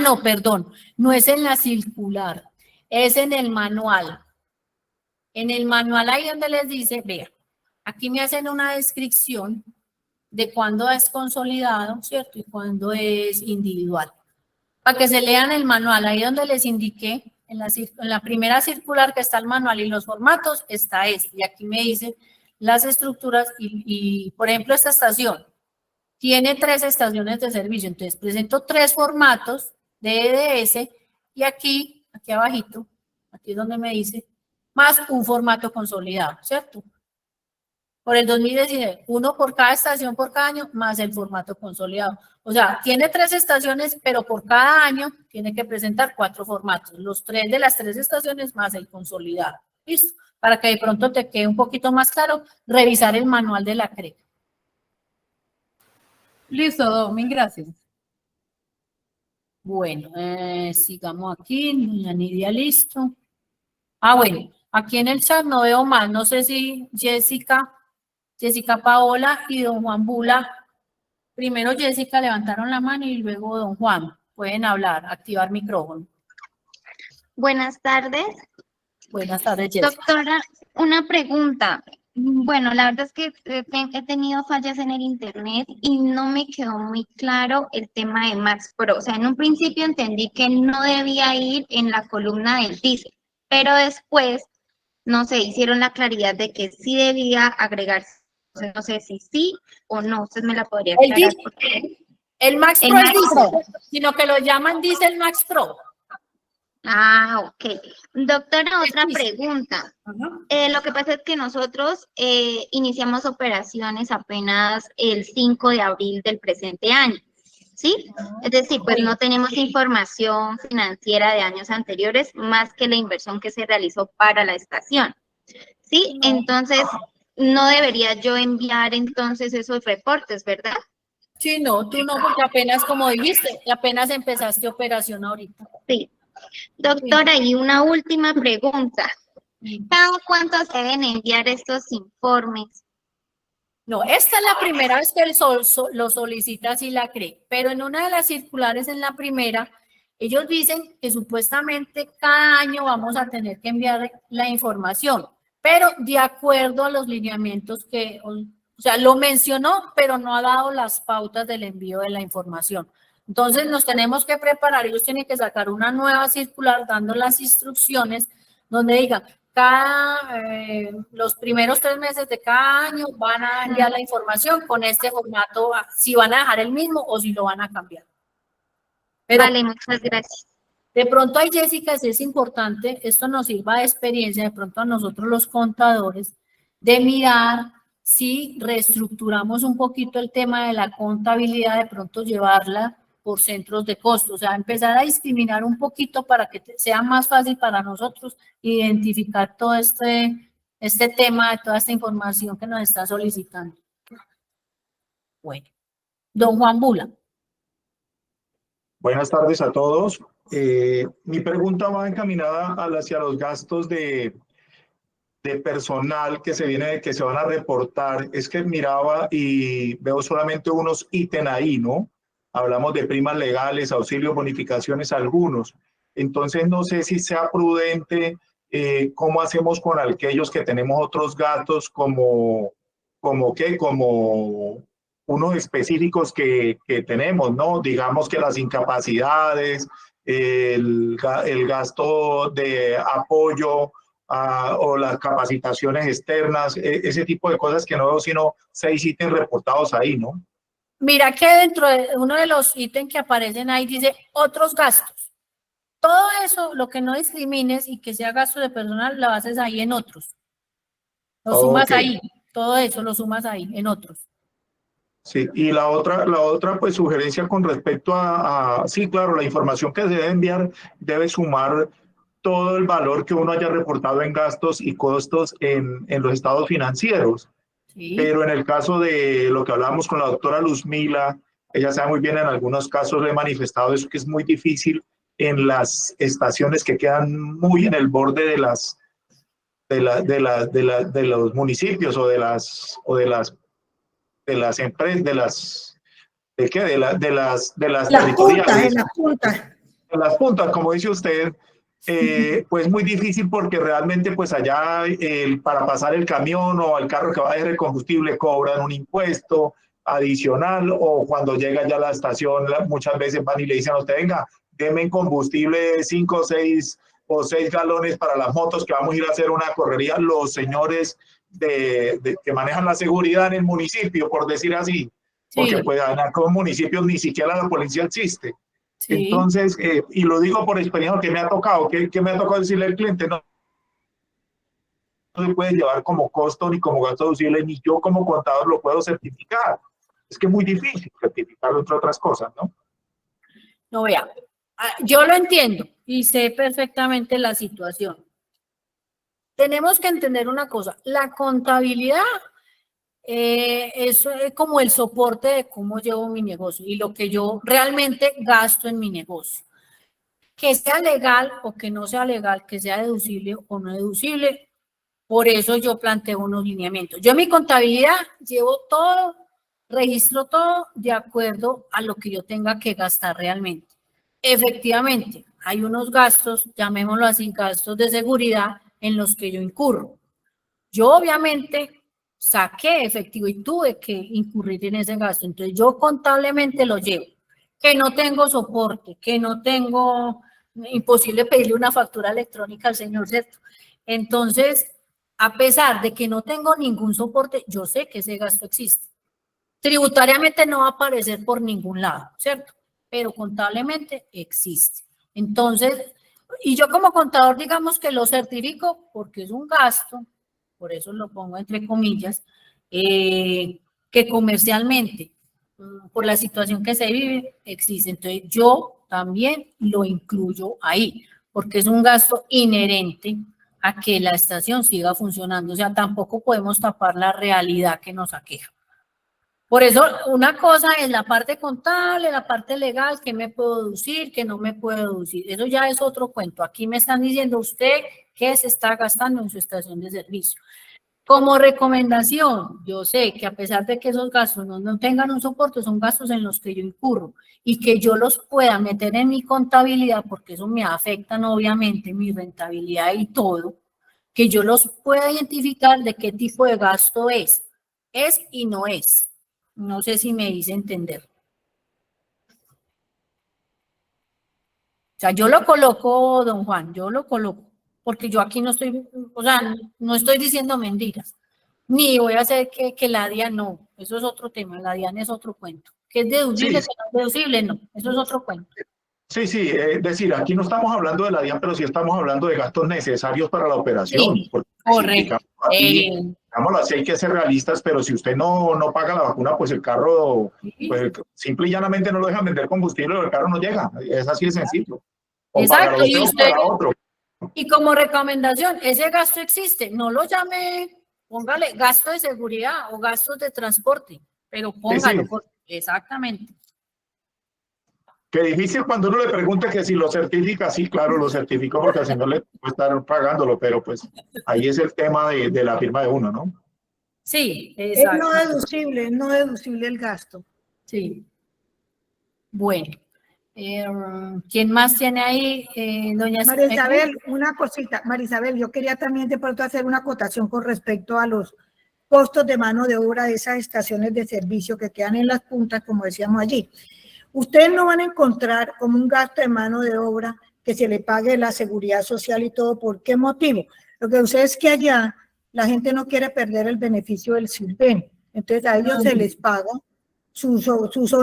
No, perdón, no es en la circular, es en el manual. En el manual ahí donde les dice, vea, aquí me hacen una descripción de cuándo es consolidado, ¿cierto? Y cuándo es individual. para que se lean el manual. Ahí donde les indiqué, en la primera circular que está el manual y los formatos, está este. Y aquí me dice las estructuras y por ejemplo, esta estación tiene 3 estaciones de servicio. Entonces, presento 3 formatos de EDS y aquí abajito, aquí es donde me dice, más un formato consolidado, ¿cierto? Por el 2019, 1 por cada estación por cada año, más el formato consolidado. O sea, tiene 3 estaciones, pero por cada año tiene que presentar 4 formatos. Los 3 de las 3 estaciones más el consolidado. ¿Listo? Para que de pronto te quede un poquito más claro, revisar el manual de la CREC. Listo, Domin, gracias. Bueno, sigamos aquí, doña Nidia, listo. Ah, bueno, aquí en el chat no veo más, no sé si Jessica Paola y don Juan Bula, primero Jessica levantaron la mano y luego don Juan, pueden hablar, activar micrófono. Buenas tardes. Buenas tardes, Jessica. Doctora, una pregunta. Bueno, la verdad es que he tenido fallas en el internet y no me quedó muy claro el tema de Max Pro. O sea, en un principio entendí que no debía ir en la columna del diésel, pero después, no sé, hicieron la claridad de que sí debía agregarse. Entonces, no sé si sí o no. Usted me la podría aclarar. El Max Pro es diesel, sino que lo llaman Diesel Max Pro. Ah, ok. Doctora, otra pregunta. Lo que pasa es que nosotros iniciamos operaciones apenas el 5 de abril del presente año, ¿sí? Es decir, pues no tenemos información financiera de años anteriores más que la inversión que se realizó para la estación, ¿sí? Entonces, no debería yo enviar entonces esos reportes, ¿verdad? Sí, no, tú no, porque apenas, como dijiste, apenas empezaste operación ahorita. Sí. Doctora, y una última pregunta. ¿Cada cuánto se deben enviar estos informes? No, esta es la primera vez que lo solicita así la CREC, pero en una de las circulares, en la primera, ellos dicen que supuestamente cada año vamos a tener que enviar la información, pero de acuerdo a los lineamientos que, o sea, lo mencionó, pero no ha dado las pautas del envío de la información. Entonces nos tenemos que preparar, ellos tienen que sacar una nueva circular dando las instrucciones donde digan, los primeros 3 meses de cada año van a enviar la información con este formato, si van a dejar el mismo o si lo van a cambiar. Pero vale, muchas gracias. De pronto hay, Jessica, si es importante, esto nos sirva de experiencia, de pronto a nosotros los contadores, de mirar si reestructuramos un poquito el tema de la contabilidad, de pronto llevarla por centros de costo, o sea, empezar a discriminar un poquito para que sea más fácil para nosotros identificar todo este tema, de toda esta información que nos está solicitando. Bueno, don Juan Bula. Buenas tardes a todos. Mi pregunta va encaminada hacia los gastos de personal que se van a reportar. Es que miraba y veo solamente unos ítems ahí, ¿no? Hablamos de primas legales, auxilios, bonificaciones, algunos. Entonces, no sé si sea prudente, cómo hacemos con aquellos que tenemos otros gastos como unos específicos que tenemos, ¿no? Digamos que las incapacidades, el gasto de apoyo o las capacitaciones externas, ese tipo de cosas que no veo sino 6 ítems reportados ahí, ¿no? Mira que dentro de uno de los ítems que aparecen ahí dice otros gastos. Todo eso, lo que no discrimines y que sea gasto de personal, lo haces ahí en otros. Lo sumas ahí, todo eso lo sumas ahí en otros. Sí, y la otra pues sugerencia con respecto sí, claro, la información que se debe enviar debe sumar todo el valor que uno haya reportado en gastos y costos en los estados financieros. Sí. Pero en el caso de lo que hablábamos con la doctora Luzmila, ella sabe muy bien, en algunos casos le he manifestado eso, que es muy difícil en las estaciones que quedan muy en el borde de los municipios o de las empresas, de las territoriales. En las puntas, como dice usted, pues muy difícil porque realmente pues allá para pasar el camión o el carro que va a dejar el combustible cobran un impuesto adicional, o cuando llega ya a la estación muchas veces van y le dicen a usted, venga, deme en combustible 5 o 6 galones para las motos que vamos a ir a hacer una correría, los señores que manejan la seguridad en el municipio, por decir así, porque Sí. pues en algunos municipios ni siquiera la policía existe. Sí. Entonces, y lo digo por experiencia que me ha tocado, que me ha tocado decirle al cliente, no se puede llevar como costo ni como gasto deducible, ni yo como contador lo puedo certificar. Es que es muy difícil certificarlo, entre otras cosas, ¿no? No, vea, yo lo entiendo y sé perfectamente la situación. Tenemos que entender una cosa, la contabilidad es como el soporte de cómo llevo mi negocio y lo que yo realmente gasto en mi negocio. Que sea legal o que no sea legal, que sea deducible o no deducible, por eso yo planteo unos lineamientos. Yo en mi contabilidad llevo todo, registro todo de acuerdo a lo que yo tenga que gastar realmente. Efectivamente, hay unos gastos, llamémoslo así, gastos de seguridad en los que yo incurro. Yo obviamente saqué efectivo y tuve que incurrir en ese gasto, entonces yo contablemente lo llevo. Que no tengo soporte, que no tengo, imposible pedirle una factura electrónica al señor, ¿cierto? Entonces, a pesar de que no tengo ningún soporte, yo sé que ese gasto existe. Tributariamente no va a aparecer por ningún lado, ¿cierto? Pero contablemente existe. Entonces, y yo como contador, digamos que lo certifico porque es un gasto, por eso lo pongo entre comillas, que comercialmente, por la situación que se vive, existe. Entonces, yo también lo incluyo ahí, porque es un gasto inherente a que la estación siga funcionando. O sea, tampoco podemos tapar la realidad que nos aqueja. Por eso, una cosa es la parte contable, la parte legal, qué me puedo deducir, qué no me puedo deducir. Eso ya es otro cuento. Aquí me están diciendo usted qué se está gastando en su estación de servicio. Como recomendación, yo sé que a pesar de que esos gastos no tengan un soporte, son gastos en los que yo incurro y que yo los pueda meter en mi contabilidad, porque eso me afectan obviamente mi rentabilidad y todo, que yo los pueda identificar de qué tipo de gasto es y no es. No sé si me hice entender. O sea, yo lo coloco, don Juan, yo lo coloco, porque yo aquí no estoy, o sea, no estoy diciendo mentiras, ni voy a hacer que la DIAN no, eso es otro tema, la DIAN es otro cuento. ¿Que es deducible, Sí, que no es deducible? No, eso es otro cuento. sí, es decir, aquí no estamos hablando de la DIAN, pero sí estamos hablando de gastos necesarios para la operación. Sí, Porque, correcto. aquí, digámoslo así, hay que ser realistas, pero si usted no paga la vacuna, pues el carro, pues simple y llanamente no lo dejan vender combustible o el carro no llega. Es así de sencillo. O Exacto, y usted usted, o paga otro. y como recomendación, ese gasto existe, no lo llame, póngale gasto de seguridad o gastos de transporte, pero póngalo, Sí. Exactamente. Qué difícil cuando uno le pregunta que si lo certifica, sí, claro, lo certifico porque así no le puede estar pagándolo, pero pues ahí es el tema de la firma de uno, ¿no? Sí, Es exacto. no deducible el gasto. Sí. Bueno, ¿quién más tiene ahí? Doña María Isabel, una cosita. María Isabel, yo quería también de pronto hacer una acotación con respecto a los costos de mano de obra de esas estaciones de servicio que quedan en las puntas, como decíamos allí. Ustedes no van a encontrar como un gasto de mano de obra que se le pague la seguridad social y todo. ¿Por qué motivo? Lo que sucede es que allá la gente no quiere perder el beneficio del SIRVEN. Entonces a ellos se les paga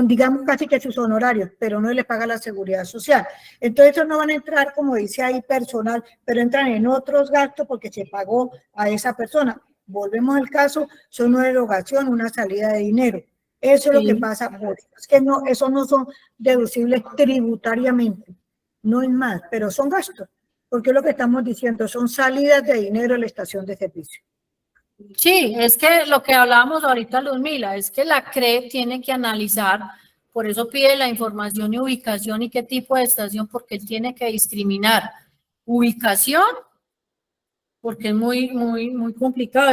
digamos casi que sus honorarios, pero no les paga la seguridad social. Entonces ellos no van a entrar, como dice ahí, personal, pero entran en otros gastos porque se pagó a esa persona. Volvemos al caso, son una erogación, una salida de dinero. Eso es lo que pasa, es que no, eso no son deducibles tributariamente, no es más, pero son gastos, porque es lo que estamos diciendo, son salidas de dinero en la estación de servicio. Sí, es que lo que hablábamos ahorita, Luzmila, es que la CRE tiene que analizar, por eso pide la información y ubicación y qué tipo de estación, porque él tiene que discriminar ubicación, porque es muy complicado.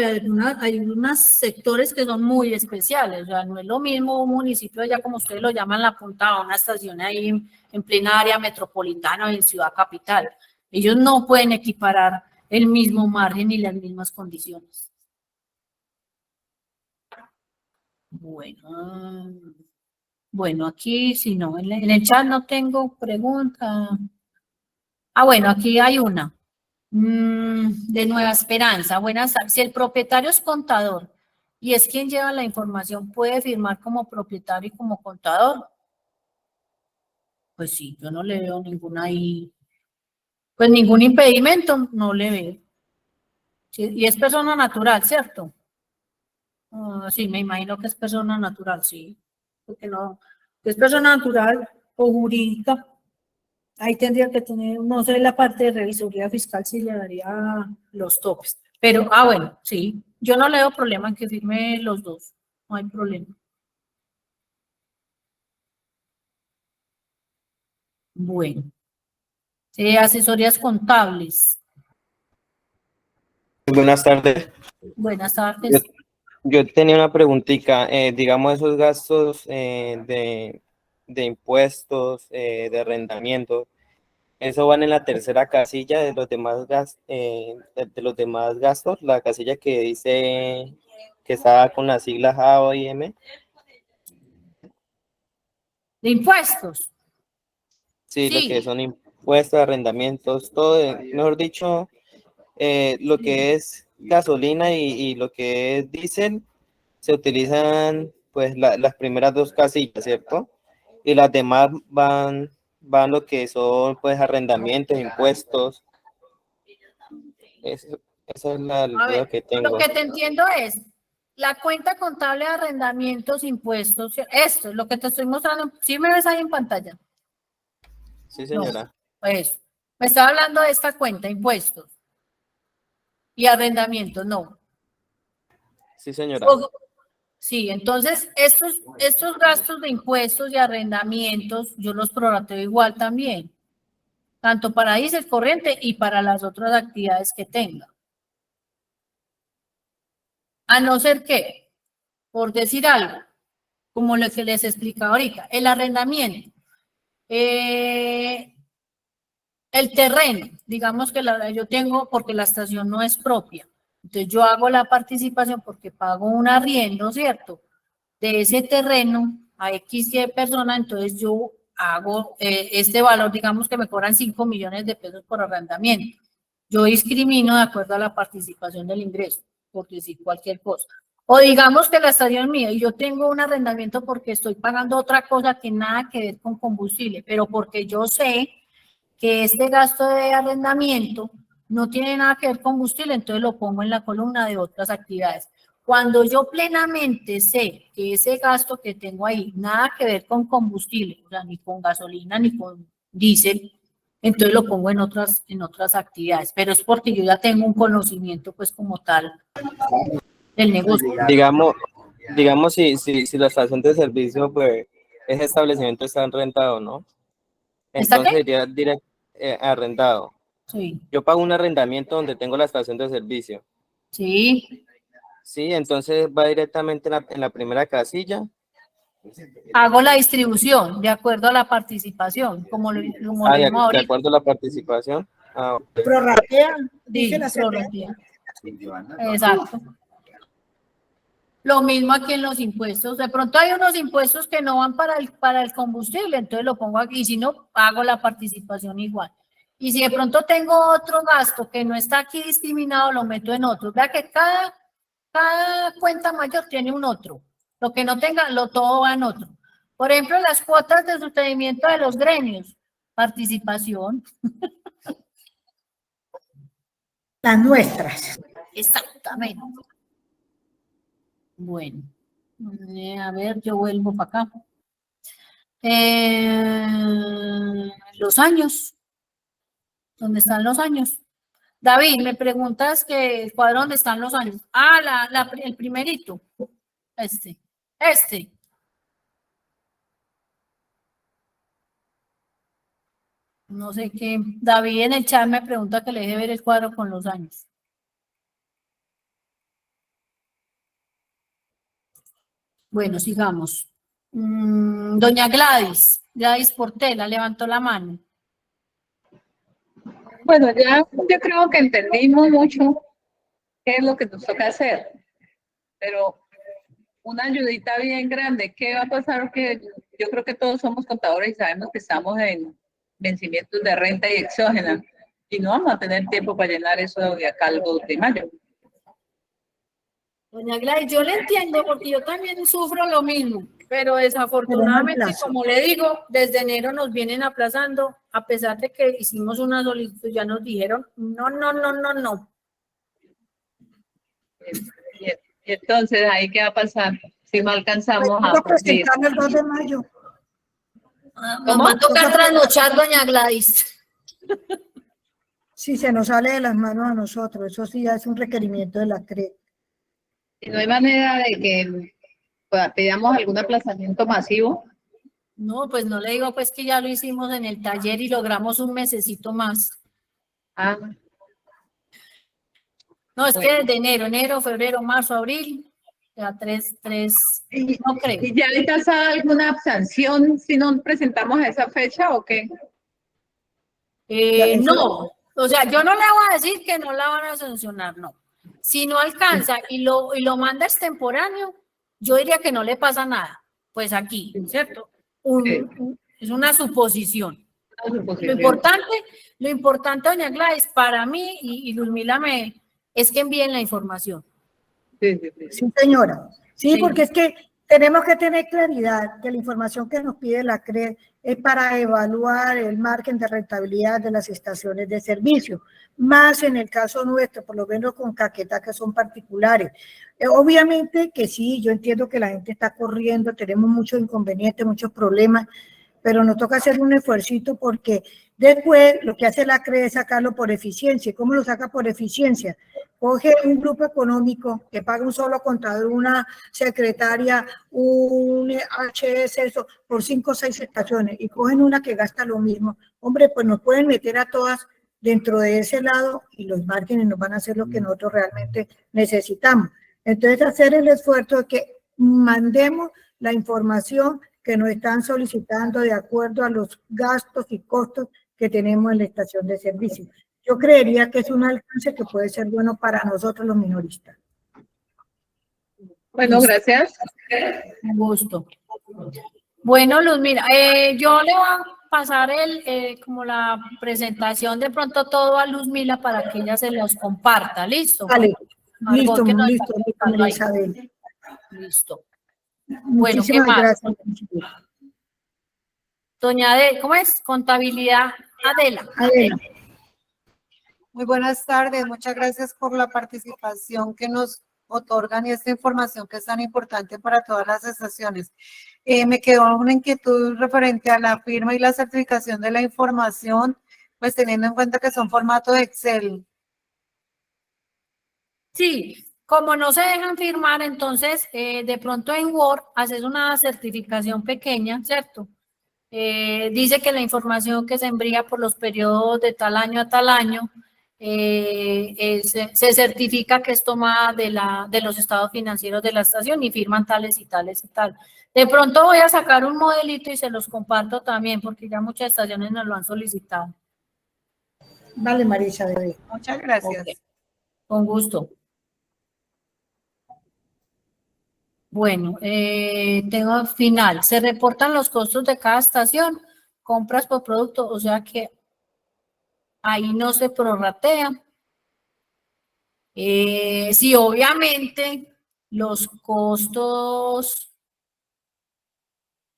Hay unos sectores que son muy especiales, o sea, no es lo mismo un municipio allá como ustedes lo llaman la punta, una estación ahí en plena área metropolitana o en ciudad capital. Ellos no pueden equiparar el mismo margen y las mismas condiciones. Bueno, Bueno, aquí sí no, en el chat no tengo pregunta. Ah, bueno, aquí hay una. De Nueva Esperanza. Buenas tardes. Si el propietario es contador y es quien lleva la información, ¿puede firmar como propietario y como contador? Pues sí, yo no le veo ninguna ahí. Pues ningún impedimento, no le veo. Sí, y es persona natural, ¿cierto? Ah, sí, me imagino que es persona natural, sí. Porque no, es persona natural o jurídica. Ahí tendría que tener, no sé, la parte de revisoría fiscal si le daría los topes. Pero, bueno, sí, yo no le veo problema en que firme los dos, no hay problema. Bueno, asesorías contables. Buenas tardes. Buenas tardes. Yo tenía una preguntita, digamos esos gastos de impuestos, de arrendamiento, ¿eso van en la tercera casilla de los demás gastos, la casilla que dice que está con las siglas A, O y M? ¿De impuestos? Sí, Sí. lo que son impuestos, arrendamientos, todo, mejor dicho, lo que es gasolina y lo que es diésel, se utilizan pues las primeras dos casillas, ¿cierto? Y las demás van lo que son pues arrendamientos, impuestos. Esa es la A duda ver, que tengo. lo que te entiendo es la cuenta contable de arrendamientos, impuestos, esto es lo que te estoy mostrando. ¿Sí me ves ahí en pantalla? Sí, señora. No, pues, me estaba hablando de esta cuenta, impuestos y arrendamientos, no. Sí, señora. Sí, entonces estos gastos de impuestos y arrendamientos yo los prorrateo igual también, tanto para diésel corriente y para las otras actividades que tenga. A no ser que, por decir algo, como lo que les explicaba ahorita, el arrendamiento, el terreno, digamos que yo tengo porque la estación no es propia. Entonces yo hago la participación porque pago un arriendo, ¿cierto? De ese terreno a X y persona, entonces yo hago este valor, digamos que me cobran 5 millones de pesos por arrendamiento. Yo discrimino de acuerdo a la participación del ingreso, por decir cualquier cosa. O digamos que la estación es mía y yo tengo un arrendamiento porque estoy pagando otra cosa que nada que ver con combustible, pero porque yo sé que este gasto de arrendamiento no tiene nada que ver con combustible, entonces lo pongo en la columna de otras actividades. Cuando yo plenamente sé que ese gasto que tengo ahí, nada que ver con combustible, o sea, ni con gasolina, ni con diésel, entonces lo pongo en otras actividades, pero es porque yo ya tengo un conocimiento, pues, como tal, del negocio. Digamos si la estación de servicio, pues, ese establecimiento está rentado, ¿no? Entonces sería directo arrendado. Sí. Yo pago un arrendamiento donde tengo la estación de servicio. Sí. Sí, entonces va directamente en la primera casilla. Hago la distribución de acuerdo a la participación, como lo ahorita. De acuerdo a la participación. Prorratea, dice Sí, la prorratea. Exacto. Lo mismo aquí en los impuestos. De pronto hay unos impuestos que no van para el combustible, entonces lo pongo aquí. Y si no, hago la participación igual. Y si de pronto tengo otro gasto que no está aquí discriminado, lo meto en otro. Vea que cada cuenta mayor tiene un otro. Lo que no tenga, todo va en otro. Por ejemplo, las cuotas de sostenimiento de los gremios. Participación. Las nuestras. Exactamente. Bueno, a ver, yo vuelvo para acá. Los años. ¿Dónde están los años? David, me preguntas que el cuadro donde están los años. Ah, el primerito. Este. No sé qué. David en el chat me pregunta que le deje ver el cuadro con los años. Bueno, sigamos. Doña Gladys Portela levantó la mano. Bueno, ya yo creo que entendimos mucho qué es lo que nos toca hacer, pero una ayudita bien grande, ¿qué va a pasar que yo creo que todos somos contadores y sabemos que estamos en vencimientos de renta y exógena y no vamos a tener tiempo para llenar eso de acá al 2 de mayo. Doña Gladys, yo le entiendo porque yo también sufro lo mismo, pero desafortunadamente, como le digo, desde enero nos vienen aplazando, a pesar de que hicimos una solicitud, ya nos dijeron, no. Y entonces, ¿ahí qué va a pasar? Si no alcanzamos Pues, a cumplir. presentarlo el 2 de mayo. Nos va a tocar trasnochar, doña Gladys. Si se nos sale de las manos a nosotros, eso sí ya es un requerimiento de la CRE. Y no hay manera de que pidamos algún aplazamiento masivo. No, pues no le digo pues que ya lo hicimos en el taller y logramos un mesecito más. Ah, No, es que bueno. desde enero, febrero, marzo, abril, ya tres, no creo. ¿Y ya hay tasada alguna sanción si no presentamos a esa fecha o qué? No, o sea, yo no le voy a decir que no la van a sancionar, no. Si no alcanza y lo manda extemporáneo, yo diría que no le pasa nada. Pues aquí, ¿cierto? Es una suposición. Lo importante, doña Gladys, para mí y Luzmila es que envíen la información. Sí, señora. Sí, porque es que tenemos que tener claridad que la información que nos pide la CRE es para evaluar el margen de rentabilidad de las estaciones de servicio, más en el caso nuestro, por lo menos con Caquetá, que son particulares. Obviamente que sí, yo entiendo que la gente está corriendo, tenemos muchos inconvenientes, muchos problemas, pero nos toca hacer un esfuercito porque después lo que hace la CRE es sacarlo por eficiencia. ¿Cómo lo saca por eficiencia? Coge un grupo económico que paga un solo contador, una secretaria, un HS, eso, por 5 o 6 estaciones, y cogen una que gasta lo mismo. Hombre, pues nos pueden meter a todas dentro de ese lado y los márgenes nos van a hacer lo que nosotros realmente necesitamos. Entonces, hacer el esfuerzo de que mandemos la información que nos están solicitando de acuerdo a los gastos y costos que tenemos en la estación de servicio. Yo creería que es un alcance que puede ser bueno para nosotros los minoristas. Bueno, gracias. Un gusto. Bueno, Luz, mira, yo le voy a pasar como la presentación de pronto todo a Luzmila para que ella se los comparta. ¿Listo? Vale, listo, listo, Isabel. Listo. Bueno, ¿qué Muchísimas más? gracias. Doña Adela, ¿cómo es? Contabilidad, Adela. Adela. Muy buenas tardes, muchas gracias por la participación que nos otorgan y esta información que es tan importante para todas las estaciones. Me quedó una inquietud referente a la firma y la certificación de la información, pues teniendo en cuenta que son formato de Excel. Sí, como no se dejan firmar, entonces de pronto en Word haces una certificación pequeña, ¿cierto? Dice que la información que se envía por los periodos de tal año a tal año se certifica que es tomada de los estados financieros de la estación y firman tales y tales y tal. De pronto voy a sacar un modelito y se los comparto también porque ya muchas estaciones nos lo han solicitado. Vale, María Isabel. Muchas gracias. Okay. Con gusto. Bueno, tengo final. Se reportan los costos de cada estación, compras por producto, o sea que ahí no se prorratea. Sí, obviamente los costos,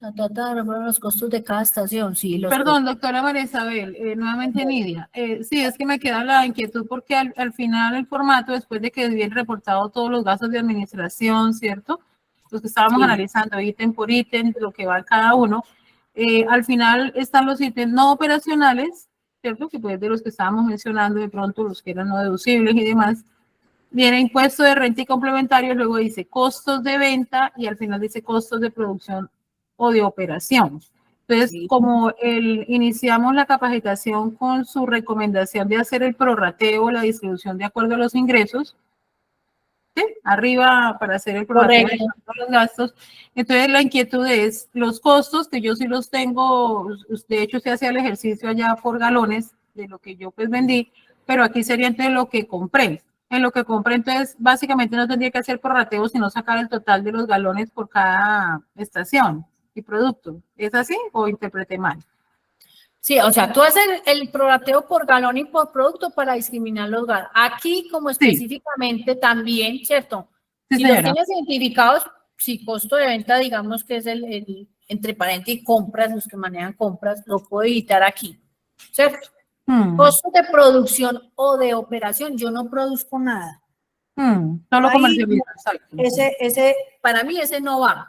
los costos de cada estación, sí. Perdón, doctora María Isabel, nuevamente Nidia. Sí, es que me queda la inquietud porque al final el formato, después de que bien reportado todos los gastos de administración, ¿cierto? Los que estábamos analizando ítem por ítem, lo que va a cada uno, al final están los ítems no operacionales, ¿cierto? Que pues de los que estábamos mencionando, de pronto los que eran no deducibles y demás. Viene impuesto de renta y complementarios, luego dice costos de venta y al final dice costos de producción o de operación. Entonces, como iniciamos la capacitación con su recomendación de hacer el prorrateo, la distribución de acuerdo a los ingresos, ¿sí? Arriba para hacer el prorrateo de los gastos. Entonces, la inquietud es los costos, que yo sí los tengo, de hecho se hace el ejercicio allá por galones de lo que yo pues vendí, pero aquí sería entonces lo que compré. En lo que compré, entonces, básicamente no tendría que hacer prorrateo, sino sacar el total de los galones por cada estación. y producto. ¿Es así o interpreté mal? Sí, o sea, tú haces el prorrateo por galón y por producto para discriminar los gastos. Aquí, como específicamente también, ¿cierto? Sí, Si los señora. tienes identificados, si costo de venta, digamos que es entre paréntesis compras, los que manejan compras, lo puedo editar aquí, ¿cierto? Costo de producción o de operación, yo no produzco nada. Solo Ahí, comercializa, exacto. para mí ese no va.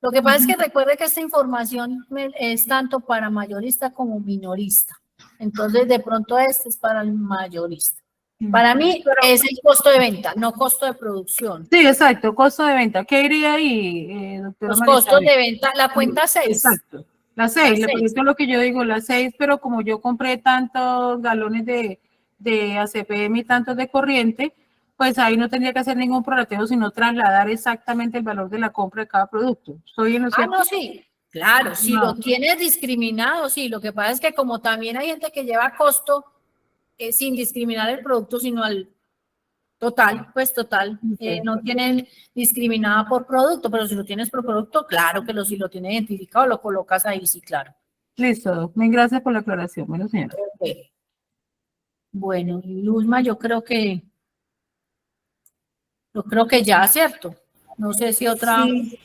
Lo que pasa es que recuerde que esta información es tanto para mayorista como minorista. Entonces, de pronto este es para el mayorista. Para mí es el costo de venta, no costo de producción. Sí, exacto, costo de venta. ¿Qué iría ahí, doctora Los María costos Isabel? de venta, la cuenta 6. Exacto. La 6, La seis. esto es lo que yo digo, la 6, pero como yo compré tantos galones de ACPM y tantos de corriente, pues ahí no tendría que hacer ningún prorrateo, sino trasladar exactamente el valor de la compra de cada producto. ¿Estoy en lo cierto? No, sí. Claro, si No. lo tienes discriminado, sí. Lo que pasa es que como también hay gente que lleva costo sin discriminar el producto, sino al total, pues total, no tienen discriminada por producto, pero si lo tienes por producto, claro que si lo tienes identificado, lo colocas ahí, sí, claro. Listo, doc. Mil gracias por la aclaración. Bueno, señora. Okay. Bueno, Luzma, yo creo que ya, ¿cierto? No sé si otra. Sí,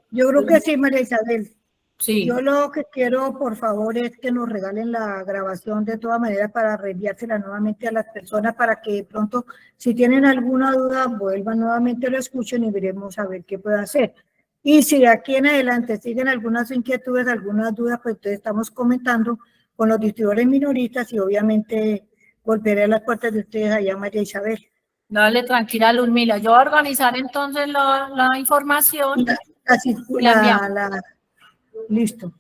yo creo que sí, María Isabel. Sí. Yo lo que quiero, por favor, es que nos regalen la grabación de todas maneras para reenviársela nuevamente a las personas para que de pronto, si tienen alguna duda, vuelvan nuevamente, lo escuchen y veremos a ver qué puede hacer. Y si de aquí en adelante siguen algunas inquietudes, algunas dudas, pues entonces estamos comentando con los distribuidores minoristas y obviamente volveré a las puertas de ustedes allá, María Isabel. Dale, tranquila, Luzmila. Yo voy a organizar entonces la información. Listo.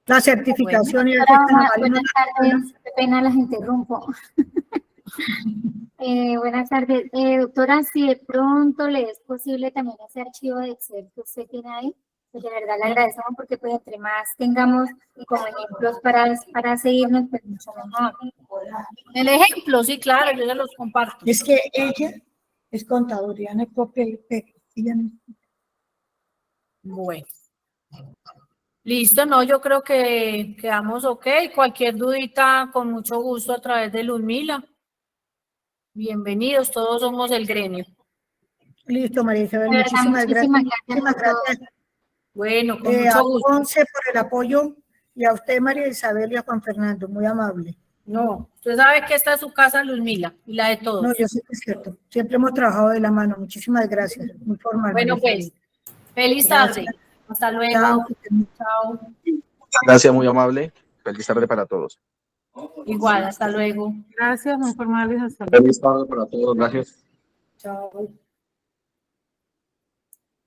La certificación y buenas tardes, qué pena las interrumpo. Buenas tardes. Doctora, si de pronto le es posible también ese archivo de Excel que usted tiene ahí, pues de verdad le agradecemos porque pues entre más tengamos como ejemplos para seguirnos, pues mucho mejor. El ejemplo, sí, claro, yo ya los comparto. Es que ella es contadora, ya no es copia y pega. Bueno. Listo, no, yo creo que quedamos ok. Cualquier dudita, con mucho gusto a través de Luzmila. Bienvenidos, todos somos el gremio. Listo, María Isabel, muchísimas gracias. Bueno, con mucho gusto. A Once por el apoyo y a usted, María Isabel, y a Juan Fernando, muy amable. No, usted sabe que esta es su casa, Luzmila, y la de todos. No, yo sé que es cierto. Siempre hemos trabajado de la mano. Muchísimas gracias. Muy formal. Bueno, pues, feliz tarde. Hasta luego. Chao. Chao. Gracias, muy amable. Feliz tarde para todos. Igual, hasta luego. Gracias, muy formales. Hasta luego. Feliz tarde para todos. Gracias. Chao.